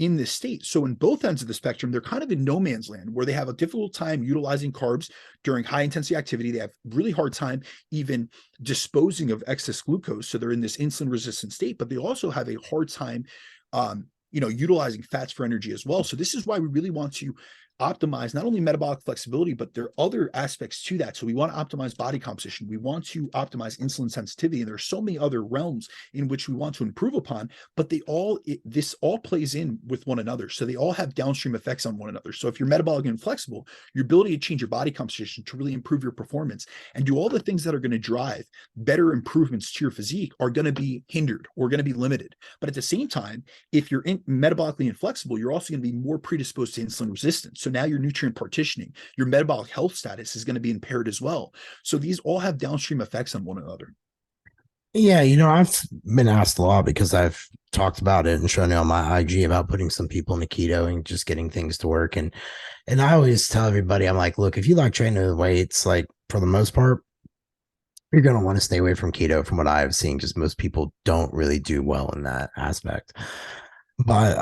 in this state. So in both ends of the spectrum, they're kind of in no man's land where they have a difficult time utilizing carbs during high intensity activity. They have really hard time even disposing of excess glucose. So they're in this insulin resistant state, but they also have a hard time, utilizing fats for energy as well. So this is why we really want to optimize not only metabolic flexibility, but there are other aspects to that. So we want to optimize body composition. We want to optimize insulin sensitivity. And there are so many other realms in which we want to improve upon, but this all plays in with one another. So they all have downstream effects on one another. So if you're metabolic and inflexible, your ability to change your body composition to really improve your performance and do all the things that are going to drive better improvements to your physique are going to be hindered or going to be limited. But at the same time, if you're metabolically inflexible, you're also going to be more predisposed to insulin resistance. So now your nutrient partitioning, your metabolic health status is going to be impaired as well. So these all have downstream effects on one another. Yeah, I've been asked a lot because I've talked about it and shown it on my IG about putting some people into keto and just getting things to work. And I always tell everybody, I'm like, look, if you like training with weights, like for the most part, you're going to want to stay away from keto from what I've seen, because most people don't really do well in that aspect. But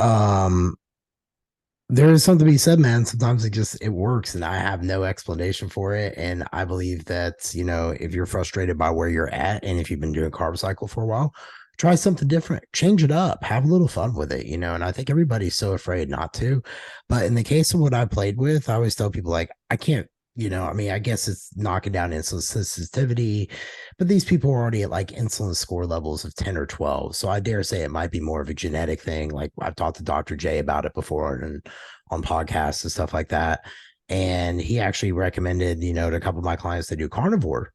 there is something to be said, man. Sometimes it works, and I have no explanation for it. And I believe that, if you're frustrated by where you're at, and if you've been doing carb cycle for a while, try something different, change it up, have a little fun with it, and I think everybody's so afraid not to. But in the case of what I played with, I always tell people, like, I can't, I guess it's knocking down insulin sensitivity, but these people are already at like insulin score levels of 10 or 12. So I dare say it might be more of a genetic thing. Like I've talked to Dr. J about it before and on podcasts and stuff like that. And he actually recommended, to a couple of my clients to do carnivore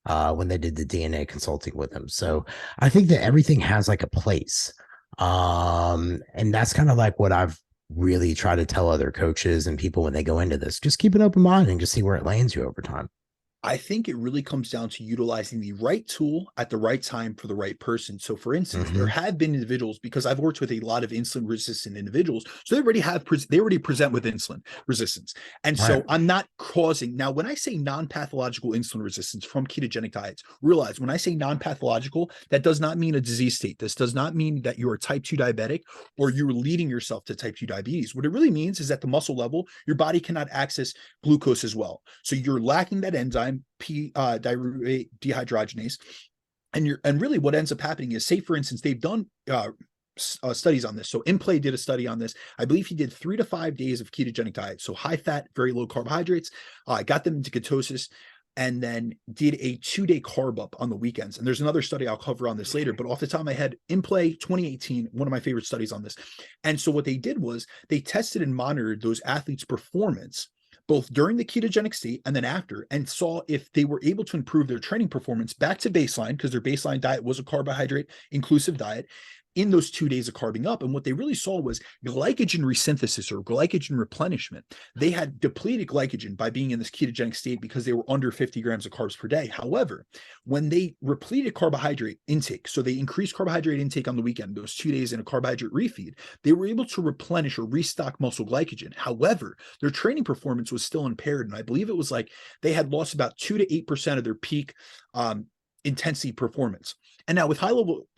when they did the DNA consulting with him. So I think that everything has like a place. And that's kind of like what I've really try to tell other coaches and people when they go into this. Just keep an open mind and just see where it lands you over time. I think it really comes down to utilizing the right tool at the right time for the right person. So for instance, there have been individuals, because I've worked with a lot of insulin resistant individuals, so they already present with insulin resistance. And so I'm not causing, now when I say non-pathological insulin resistance from ketogenic diets, realize when I say non-pathological, that does not mean a disease state. This does not mean that you're a type 2 diabetic or you're leading yourself to type 2 diabetes. What it really means is at the muscle level, your body cannot access glucose as well. So you're lacking that enzyme, pyruvate dehydrogenase, and really what ends up happening is, say for instance, they've done studies on this. So InPlay did a study on this. I believe he did 3 to 5 days of ketogenic diet, so high fat, very low carbohydrates, got them into ketosis, and then did a 2-day carb up on the weekends. And there's another study I'll cover on this later, but off the top of my head, InPlay 2018, one of my favorite studies on this. And so what they did was they tested and monitored those athletes' performance both during the ketogenic state and then after, and saw if they were able to improve their training performance back to baseline, because their baseline diet was a carbohydrate inclusive diet, in those 2 days of carbing up. And what they really saw was glycogen resynthesis or glycogen replenishment. They had depleted glycogen by being in this ketogenic state because they were under 50 grams of carbs per day. However, when they repleted carbohydrate intake, so they increased carbohydrate intake on the weekend, those 2 days in a carbohydrate refeed, they were able to replenish or restock muscle glycogen. However, their training performance was still impaired. And I believe it was like they had lost about 2 to 8% of their peak intensity performance. And now with high level,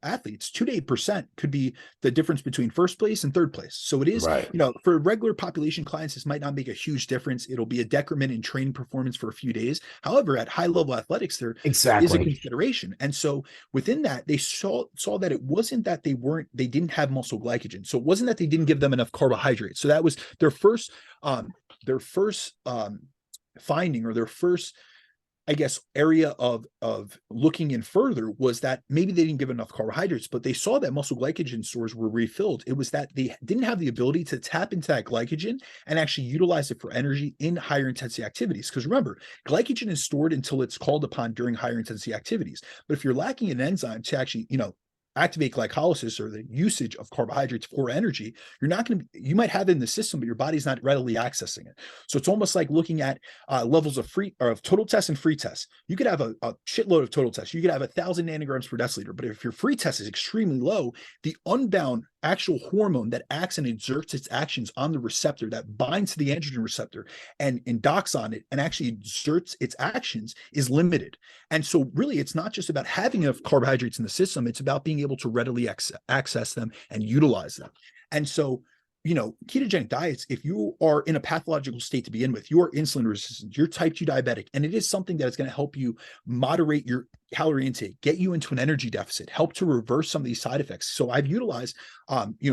athletes, 2 to 8% could be the difference between first place and third place. So it is, for regular population clients, this might not make a huge difference. It'll be a decrement in training performance for a few days. However, at high level athletics, there is a consideration. And so within that, they saw that it wasn't that they didn't have muscle glycogen. So it wasn't that they didn't give them enough carbohydrates. So that was their first finding, or their first, I guess, area of looking in further, was that maybe they didn't give enough carbohydrates, but they saw that muscle glycogen stores were refilled. It was that they didn't have the ability to tap into that glycogen and actually utilize it for energy in higher intensity activities. Because remember, glycogen is stored until it's called upon during higher intensity activities. But if you're lacking an enzyme to actually, activate glycolysis or the usage of carbohydrates for energy, you might have it in the system, but your body's not readily accessing it. So it's almost like looking at levels of total tests and free tests. You could have a shitload of total tests. You could have 1,000 nanograms per deciliter, but if your free test is extremely low, the unbound actual hormone that acts and exerts its actions on the receptor, that binds to the androgen receptor and docks on it and actually exerts its actions, is limited. And so really, it's not just about having enough carbohydrates in the system, it's about being able to readily access them and utilize them. And so, ketogenic diets, if you are in a pathological state to begin with, you are insulin resistant, you're type 2 diabetic, and it is something that is going to help you moderate your calorie intake, get you into an energy deficit, help to reverse some of these side effects. So I've utilized,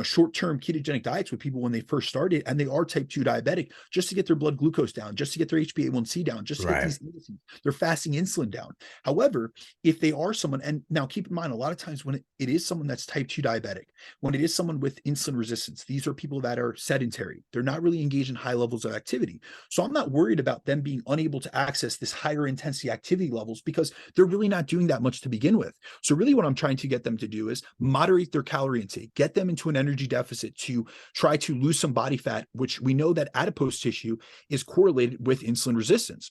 short-term ketogenic diets with people when they first started and they are type 2 diabetic, just to get their blood glucose down, just to get their HbA1c down, just to get these indices, their fasting insulin down. However, if they are someone, and now keep in mind, a lot of times when it is someone that's type 2 diabetic, when it is someone with insulin resistance, these are people that are sedentary. They're not really engaged in high levels of activity. So I'm not worried about them being unable to access this higher intensity activity levels because they're really not doing that much to begin with. So really what I'm trying to get them to do is moderate their calorie intake, get them into an energy deficit to try to lose some body fat, which we know that adipose tissue is correlated with insulin resistance.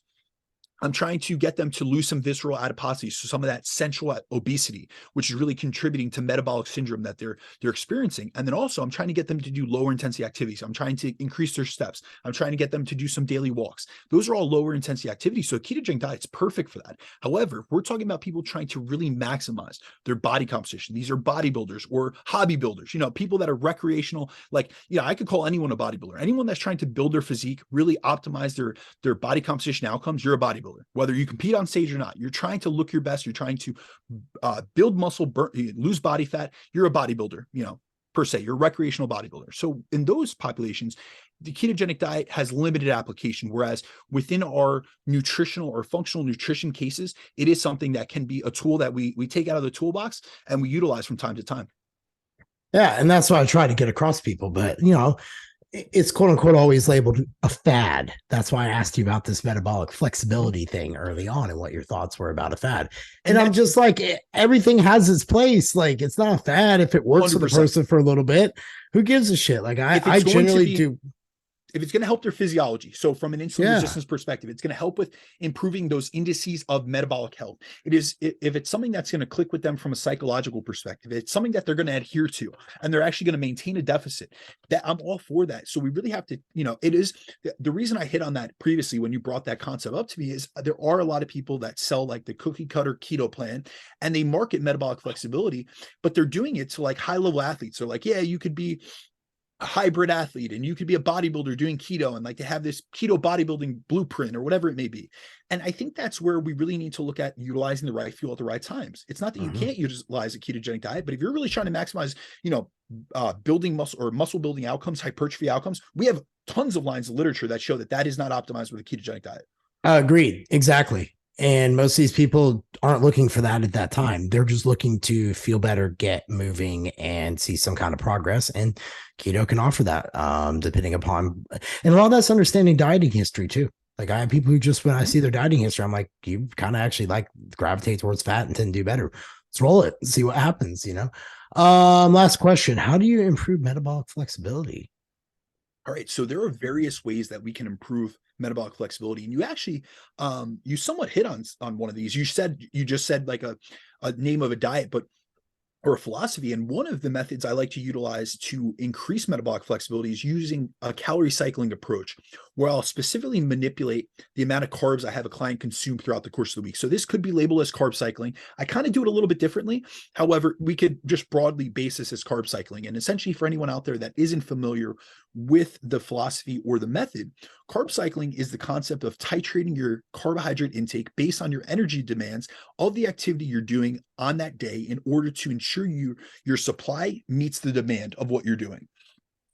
I'm trying to get them to lose some visceral adiposity, so some of that central obesity, which is really contributing to metabolic syndrome that they're experiencing. And then also I'm trying to get them to do lower intensity activities. I'm trying to increase their steps. I'm trying to get them to do some daily walks. Those are all lower intensity activities. So a ketogenic diet's perfect for that. However, we're talking about people trying to really maximize their body composition. These are bodybuilders or hobby builders, people that are recreational. Like, I could call anyone a bodybuilder. Anyone that's trying to build their physique, really optimize their body composition outcomes, you're a bodybuilder. Whether you compete on stage or not, you're trying to look your best, you're trying to build muscle, lose body fat, you're a bodybuilder, per se, you're a recreational bodybuilder. So in those populations, the ketogenic diet has limited application, whereas within our nutritional or functional nutrition cases, it is something that can be a tool that we take out of the toolbox and we utilize from time to time. Yeah, and that's what I try to get across people, but it's quote unquote always labeled a fad. That's why I asked you about this metabolic flexibility thing early on and what your thoughts were about a fad. And I'm just like, everything has its place. Like, it's not a fad. If it works 100%. For the person for a little bit, who gives a shit? Like, I generally do. If it's going to help their physiology, so from an insulin resistance perspective, it's going to help with improving those indices of metabolic health. If it's something that's going to click with them from a psychological perspective, it's something that they're going to adhere to, and they're actually going to maintain a deficit, that I'm all for that. So we really have to, it is the reason I hit on that previously when you brought that concept up to me is there are a lot of people that sell like the cookie cutter keto plan and they market metabolic flexibility, but they're doing it to like high level athletes. So like, yeah, you could be a hybrid athlete and you could be a bodybuilder doing keto and like to have this keto bodybuilding blueprint or whatever it may be. And I think that's where we really need to look at utilizing the right fuel at the right times. It's not that you can't utilize a ketogenic diet, but if you're really trying to maximize, building muscle or muscle building outcomes, hypertrophy outcomes, we have tons of lines of literature that show that that is not optimized with a ketogenic diet. Agreed. Exactly. And most of these people aren't looking for that at that time. They're just looking to feel better, get moving, and see some kind of progress. And keto can offer that, depending upon, and a lot of that's understanding dieting history too. Like I have people who just, when I see their dieting history, I'm like, you kind of actually like gravitate towards fat and tend to do better. Let's roll it and see what happens, Last question. How do you improve metabolic flexibility? All right. So there are various ways that we can improve metabolic flexibility. And you actually, you somewhat hit on one of these. You just said like a name of a diet, or a philosophy. And one of the methods I like to utilize to increase metabolic flexibility is using a calorie cycling approach, where I'll specifically manipulate the amount of carbs I have a client consume throughout the course of the week. So this could be labeled as carb cycling. I kind of do it a little bit differently. However, we could just broadly base this as carb cycling. And essentially for anyone out there that isn't familiar with the philosophy or the method, carb cycling is the concept of titrating your carbohydrate intake based on your energy demands of the activity you're doing on that day in order to ensure your supply meets the demand of what you're doing.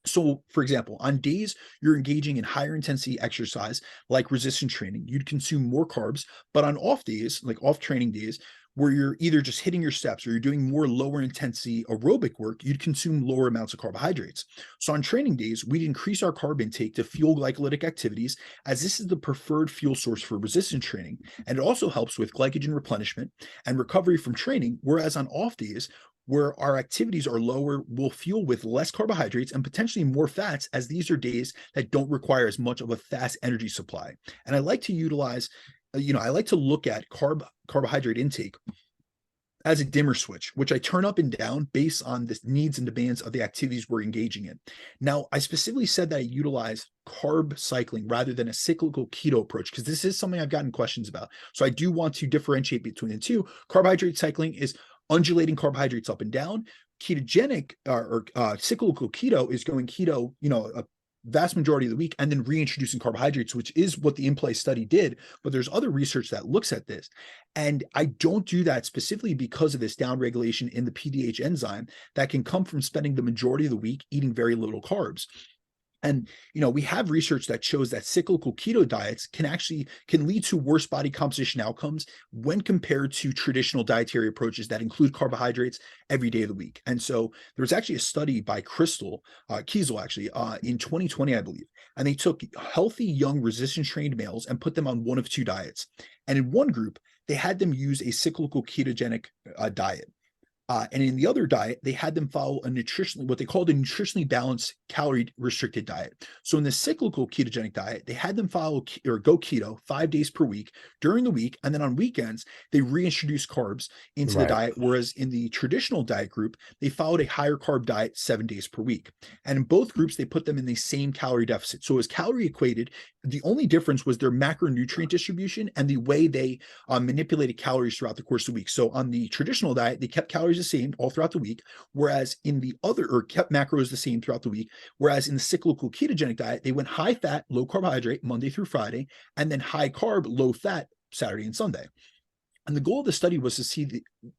So, for example, on days you're engaging in higher intensity exercise, like resistance training, you'd consume more carbs. But on off days, like off training days, where you're either just hitting your steps or you're doing more lower intensity aerobic work, you'd consume lower amounts of carbohydrates. So on training days, we'd increase our carb intake to fuel glycolytic activities, as this is the preferred fuel source for resistance training. And it also helps with glycogen replenishment and recovery from training. Whereas on off days, where our activities are lower, we'll fuel with less carbohydrates and potentially more fats, as these are days that don't require as much of a fast energy supply. And I like to utilize, I like to look at carbohydrate intake as a dimmer switch, which I turn up and down based on the needs and demands of the activities we're engaging in. Now, I specifically said that I utilize carb cycling rather than a cyclical keto approach, because this is something I've gotten questions about. So I do want to differentiate between the two. Carbohydrate cycling is undulating carbohydrates up and down. ketogenic cyclical keto is going keto, a vast majority of the week and then reintroducing carbohydrates, which is what the in-play study did. But there's other research that looks at this. And I don't do that specifically because of this downregulation in the PDH enzyme that can come from spending the majority of the week eating very little carbs. And, we have research that shows that cyclical keto diets can lead to worse body composition outcomes when compared to traditional dietary approaches that include carbohydrates every day of the week. And so there was actually a study by Kiesel, actually, in 2020, I believe, and they took healthy, young, resistance trained males and put them on one of two diets. And in one group, they had them use a cyclical ketogenic diet. And in the other diet, they had them follow what they called a nutritionally balanced, calorie restricted diet. So in the cyclical ketogenic diet, they had them follow or go keto 5 days per week during the week. And then on weekends, they reintroduce carbs into the diet. Whereas in the traditional diet group, they followed a higher carb diet 7 days per week. And in both groups, they put them in the same calorie deficit. So it was calorie equated. The only difference was their macronutrient distribution and the way they manipulated calories throughout the course of the week. So on the traditional diet, they kept calories the same all throughout the week, whereas in the other, or kept macros the same throughout the week, whereas in the cyclical ketogenic diet, they went high fat, low carbohydrate Monday through Friday, and then high carb, low fat Saturday and Sunday. And the goal of the study was to see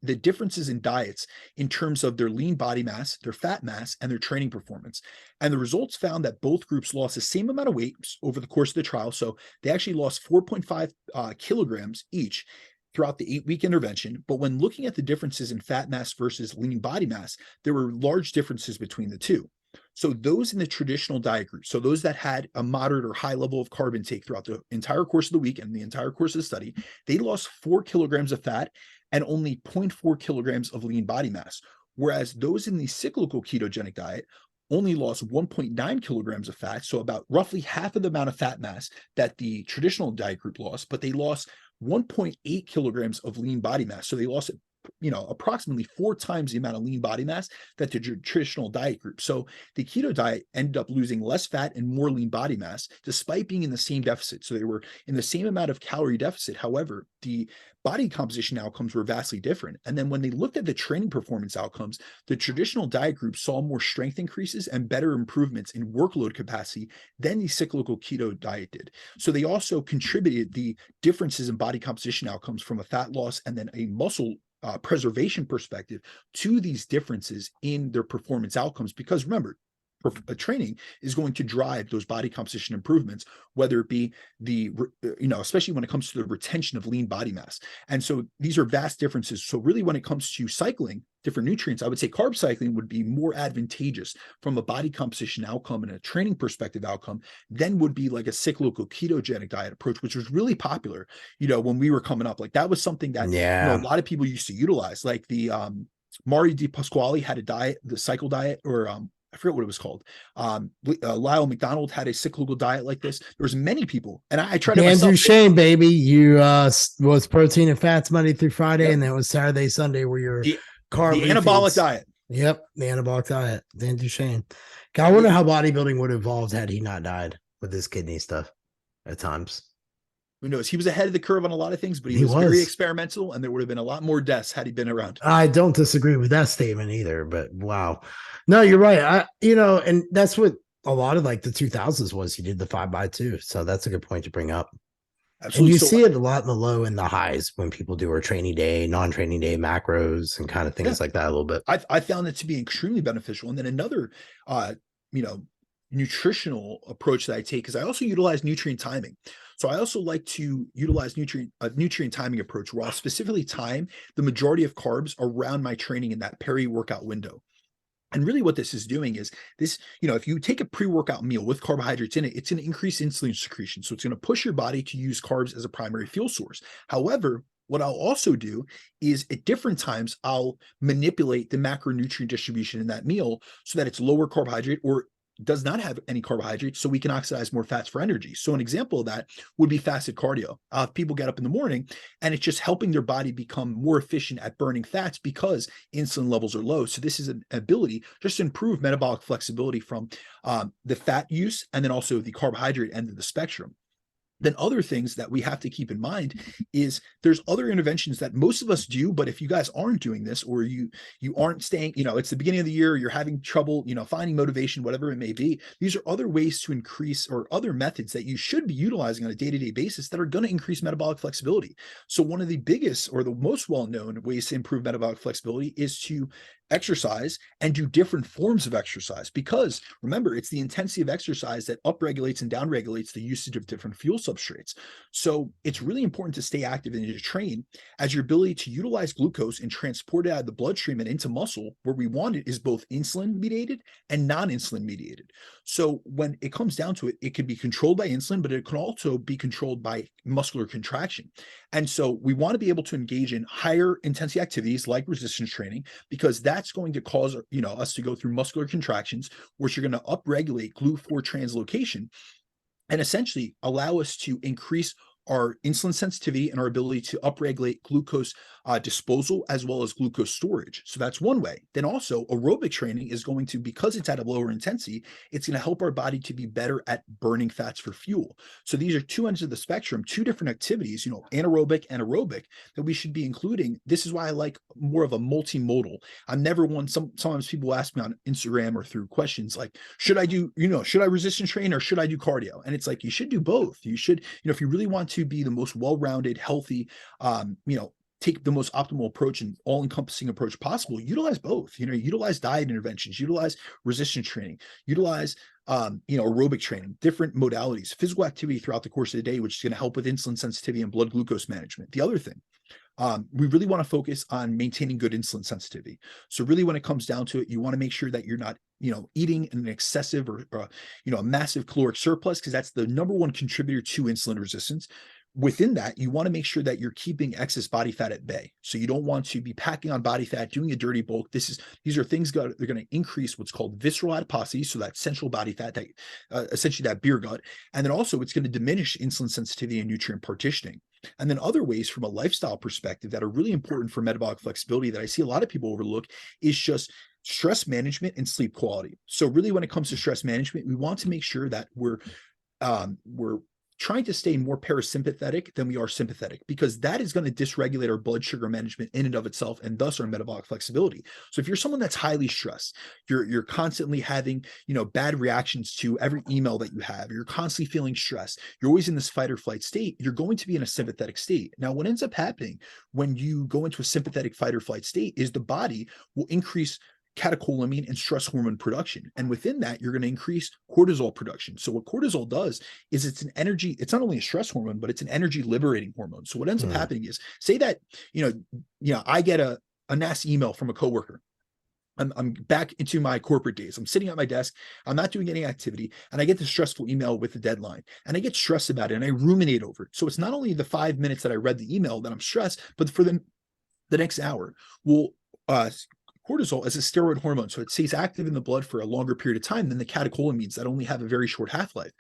the differences in diets in terms of their lean body mass, their fat mass, and their training performance. And the results found that both groups lost the same amount of weight over the course of the trial. So they actually lost 4.5 kilograms each throughout the 8-week intervention. But when looking at the differences in fat mass versus lean body mass, there were large differences between the two. So those in the traditional diet group, so those that had a moderate or high level of carb intake throughout the entire course of the week and the entire course of the study, they lost 4 kilograms of fat and only 0.4 kilograms of lean body mass. Whereas those in the cyclical ketogenic diet only lost 1.9 kilograms of fat, so about roughly half of the amount of fat mass that the traditional diet group lost, but they lost 1.8 kilograms of lean body mass. So they lost approximately 4 times the amount of lean body mass that the traditional diet group. So the keto diet ended up losing less fat and more lean body mass, despite being in the same deficit. So they were in the same amount of calorie deficit. However, the body composition outcomes were vastly different. And then when they looked at the training performance outcomes, the traditional diet group saw more strength increases and better improvements in workload capacity than the cyclical keto diet did. So they also contributed the differences in body composition outcomes from a fat loss and then a muscle preservation perspective to these differences in their performance outcomes. Because remember, training is going to drive those body composition improvements, whether it be especially when it comes to the retention of lean body mass. And so these are vast differences. So really, when it comes to cycling different nutrients, I would say carb cycling would be more advantageous from a body composition outcome and a training perspective outcome than would be like a cyclical ketogenic diet approach, which was really popular, when we were coming up. Like that was something that, a lot of people used to utilize. Like the Mario Di Pasquale had a diet, the cycle diet, or I forget what it was called. Lyle McDonald had a cyclical diet like this. There was many people, and I tried to Andrew Shane, baby. You was protein and fats Monday through Friday, and then it was Saturday, Sunday where you're carb the anabolic diet. Yep, the anabolic diet. Andrew Shane. I wonder how bodybuilding would have evolved had he not died with his kidney stuff at times. Who knows? He was ahead of the curve on a lot of things, but he was very experimental, and there would have been a lot more deaths had he been around. I don't disagree with that statement either, but wow. No, you're right. And that's what a lot of like the 2000s was. He did the 5x2. So that's a good point to bring up. Absolutely. And you see it a lot in the low and the highs when people do our training day, non-training day macros and kind of things like that a little bit. I found it to be extremely beneficial. And then another, nutritional approach that I take is I also utilize nutrient timing. So I also like to utilize nutrient timing approach where I'll specifically time the majority of carbs around my training in that peri-workout window. And really what this is doing is this, if you take a pre-workout meal with carbohydrates in it, it's going to increase insulin secretion. So it's going to push your body to use carbs as a primary fuel source. However, what I'll also do is at different times, I'll manipulate the macronutrient distribution in that meal so that it's lower carbohydrate or does not have any carbohydrates, so we can oxidize more fats for energy. So an example of that would be fasted cardio. People get up in the morning and it's just helping their body become more efficient at burning fats because insulin levels are low. So this is an ability just to improve metabolic flexibility from the fat use and then also the carbohydrate end of the spectrum. Then other things that we have to keep in mind is there's other interventions that most of us do, but if you guys aren't doing this, or you aren't staying, it's the beginning of the year, you're having trouble, finding motivation, whatever it may be, these are other ways to increase, or other methods that you should be utilizing on a day-to-day basis that are going to increase metabolic flexibility. So one of the biggest, or the most well-known ways to improve metabolic flexibility is to exercise and do different forms of exercise, because remember, it's the intensity of exercise that upregulates and downregulates the usage of different fuel substrates. So it's really important to stay active and to train, as your ability to utilize glucose and transport it out of the bloodstream and into muscle, where we want it, is both insulin mediated and non-insulin mediated. So when it comes down to it, it can be controlled by insulin, but it can also be controlled by muscular contraction. And so we want to be able to engage in higher intensity activities like resistance training, because that's going to cause, us to go through muscular contractions, which are going to upregulate GLU4 translocation and essentially allow us to increase our insulin sensitivity and our ability to upregulate glucose disposal as well as glucose storage. So that's one way. Then also aerobic training is going to, because it's at a lower intensity, it's going to help our body to be better at burning fats for fuel. So these are two ends of the spectrum, two different activities, anaerobic and aerobic, that we should be including. This is why I like more of a multimodal. I'm never one, sometimes people ask me on Instagram or through questions like, should I resistance train or should I do cardio? And it's like, you should do both. You should, if you really want to be the most well-rounded, healthy, take the most optimal approach and all-encompassing approach possible, utilize both. Utilize diet interventions, utilize resistance training, utilize aerobic training, different modalities, physical activity throughout the course of the day, which is going to help with insulin sensitivity and blood glucose management. The other thing, we really want to focus on maintaining good insulin sensitivity. So really, when it comes down to it, you want to make sure that you're not, eating an excessive or a massive caloric surplus, because that's the number one contributor to insulin resistance. Within that, you want to make sure that you're keeping excess body fat at bay. So you don't want to be packing on body fat, doing a dirty bulk. These are things that they're going to increase what's called visceral adiposity, so that central body fat, that essentially that beer gut, and then also it's going to diminish insulin sensitivity and nutrient partitioning. And then other ways from a lifestyle perspective that are really important for metabolic flexibility that I see a lot of people overlook is just stress management and sleep quality. So really, when it comes to stress management, we want to make sure that we're trying to stay more parasympathetic than we are sympathetic, because that is going to dysregulate our blood sugar management in and of itself, and thus our metabolic flexibility. So if you're someone that's highly stressed, you're constantly having, bad reactions to every email that you have, you're constantly feeling stressed, you're always in this fight or flight state, you're going to be in a sympathetic state. Now, what ends up happening when you go into a sympathetic fight or flight state is the body will increase catecholamine and stress hormone production. And within that, you're going to increase cortisol production. So what cortisol does is it's not only a stress hormone, but it's an energy liberating hormone. So what ends up happening is, say that, I get a nasty email from a coworker. I'm back into my corporate days. I'm sitting at my desk. I'm not doing any activity. And I get this stressful email with the deadline. And I get stressed about it and I ruminate over it. So it's not only the 5 minutes that I read the email that I'm stressed, but for the next hour, cortisol is a steroid hormone, so it stays active in the blood for a longer period of time than the catecholamines that only have a very short half-life.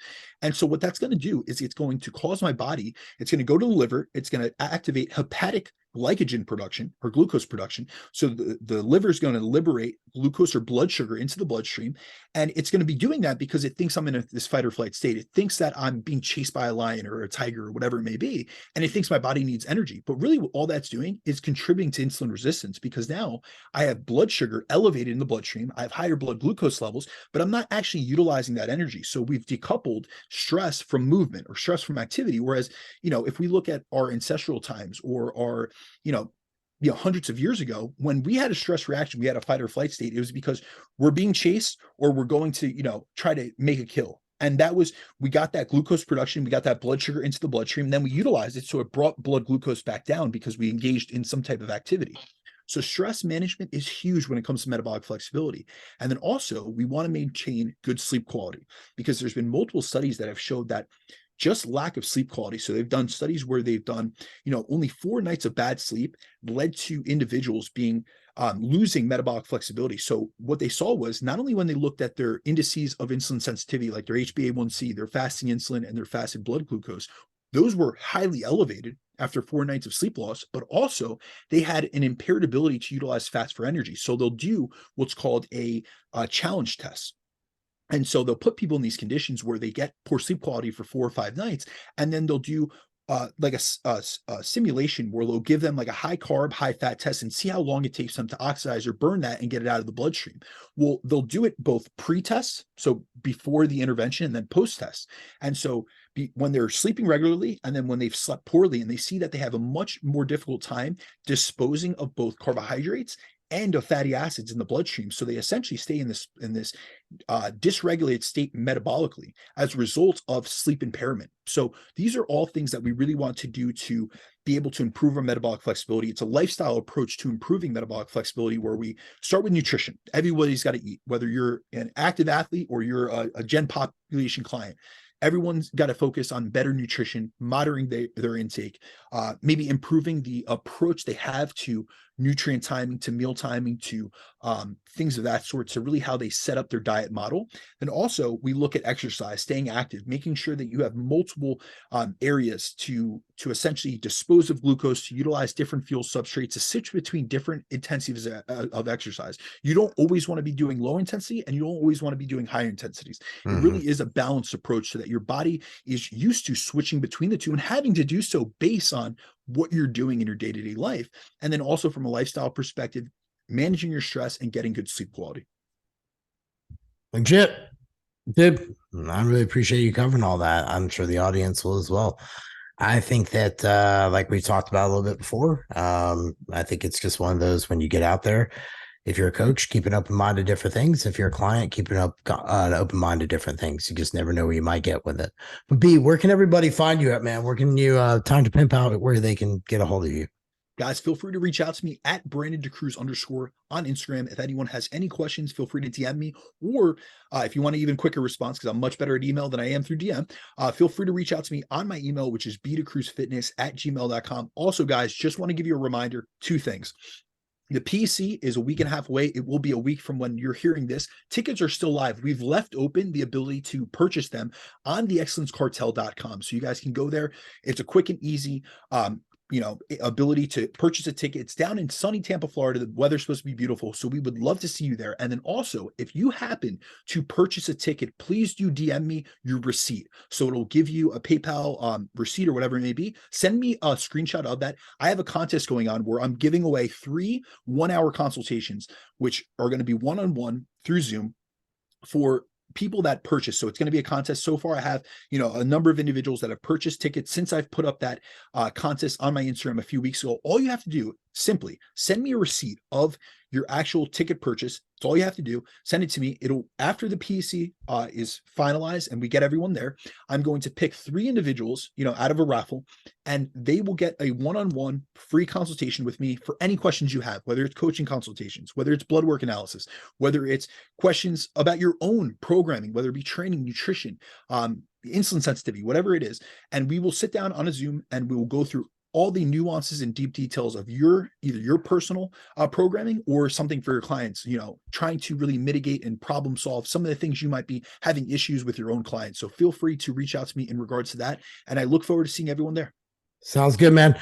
And so what that's going to do is it's going to cause my body, it's going to go to the liver, it's going to activate hepatic glycogen production or glucose production. So the liver is going to liberate glucose or blood sugar into the bloodstream. And it's going to be doing that because it thinks I'm in this fight or flight state. It thinks that I'm being chased by a lion or a tiger or whatever it may be. And it thinks my body needs energy. But really all that's doing is contributing to insulin resistance, because now I have blood sugar elevated in the bloodstream. I have higher blood glucose levels, but I'm not actually utilizing that energy. So we've decoupled stress from movement or stress from activity. Whereas, if we look at our ancestral times or our, hundreds of years ago, when we had a stress reaction, we had a fight or flight state, it was because we're being chased or we're going to, try to make a kill. And we got that glucose production, we got that blood sugar into the bloodstream, and then we utilized it. So it brought blood glucose back down because we engaged in some type of activity. So stress management is huge when it comes to metabolic flexibility. And then also we want to maintain good sleep quality, because there's been multiple studies that have showed that just lack of sleep quality. So they've done studies where they've done, only 4 nights of bad sleep led to individuals being losing metabolic flexibility. So what they saw was, not only when they looked at their indices of insulin sensitivity, like their HbA1c, their fasting insulin, and their fasted blood glucose, those were highly elevated after 4 nights of sleep loss, but also they had an impaired ability to utilize fats for energy. So they'll do what's called a challenge test. And so they'll put people in these conditions where they get poor sleep quality for 4 or 5 nights, and then they'll do like a simulation where they'll give them like a high carb, high fat test and see how long it takes them to oxidize or burn that and get it out of the bloodstream. Well, they'll do it both pre-test, so before the intervention, and then post-test. And so when they're sleeping regularly, and then when they've slept poorly, and they see that they have a much more difficult time disposing of both carbohydrates and of fatty acids in the bloodstream. So they essentially stay in this dysregulated state metabolically as a result of sleep impairment. So these are all things that we really want to do to be able to improve our metabolic flexibility. It's a lifestyle approach to improving metabolic flexibility, where we start with nutrition. Everybody's got to eat, whether you're an active athlete or you're a gen population client. Everyone's got to focus on better nutrition, monitoring their intake, maybe improving the approach they have to nutrient timing, to meal timing, to things of that sort. So really how they set up their diet model. And also we look at exercise, staying active, making sure that you have multiple areas to essentially dispose of glucose, to utilize different fuel substrates, to switch between different intensities of exercise. You don't always want to be doing low intensity, and you don't always want to be doing high intensities. It really is a balanced approach so that your body is used to switching between the two and having to do so based on what you're doing in your day-to-day life. And then also from a lifestyle perspective, managing your stress and getting good sleep quality. Legit. Dude, I really appreciate you covering all that. I'm sure the audience will as well. I think that, like we talked about a little bit before, I think it's just one of those, when you get out there, if you're a coach, keep an open mind to different things. If you're a client, keep an open mind to different things. You just never know where you might get with it. But B, where can everybody find you at, man? Where can you, time to pimp out, where they can get a hold of you? Guys, feel free to reach out to me at @BrandonDeCruz_ on Instagram. If anyone has any questions, feel free to DM me. Or if you want an even quicker response, because I'm much better at email than I am through DM, feel free to reach out to me on my email, which is bdecruzfitness@gmail.com. Also, guys, just want to give you a reminder, 2 things. The PC is a week and a half away. It will be a week from when you're hearing this. Tickets are still live. We've left open the ability to purchase them on theexcellencecartel.com. So you guys can go there. It's a quick and easy ability to purchase a ticket. It's down in sunny Tampa, Florida. The weather's supposed to be beautiful, so we would love to see you there. And then also, if you happen to purchase a ticket, please do DM me your receipt. So it'll give you a PayPal receipt or whatever it may be. Send me a screenshot of that. I have a contest going on where I'm giving away 3 one-hour consultations, which are going to be one-on-one through Zoom for people that purchase. So it's going to be a contest. So far, I have, a number of individuals that have purchased tickets since I've put up that contest on my Instagram a few weeks ago. All you have to do, simply send me a receipt of your actual ticket purchase. It's all you have to do. Send it to me. After the PC is finalized and we get everyone there, I'm going to pick 3 individuals, out of a raffle, and they will get a one-on-one free consultation with me for any questions you have, whether it's coaching consultations, whether it's blood work analysis, whether it's questions about your own programming, whether it be training, nutrition, insulin sensitivity, whatever it is. And we will sit down on a Zoom and we will go through all the nuances and deep details of either your personal programming or something for your clients, trying to really mitigate and problem solve some of the things you might be having issues with your own clients. So feel free to reach out to me in regards to that. And I look forward to seeing everyone there. Sounds good, man.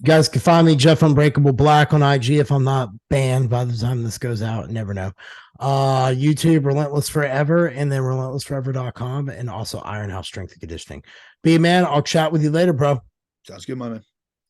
You guys can find me, Jeff Unbreakable Black, on IG if I'm not banned by the time this goes out. Never know. YouTube, Relentless Forever, and then relentlessforever.com, and also Ironhouse Strength and Conditioning. B, man, I'll chat with you later, bro. Sounds good, my man.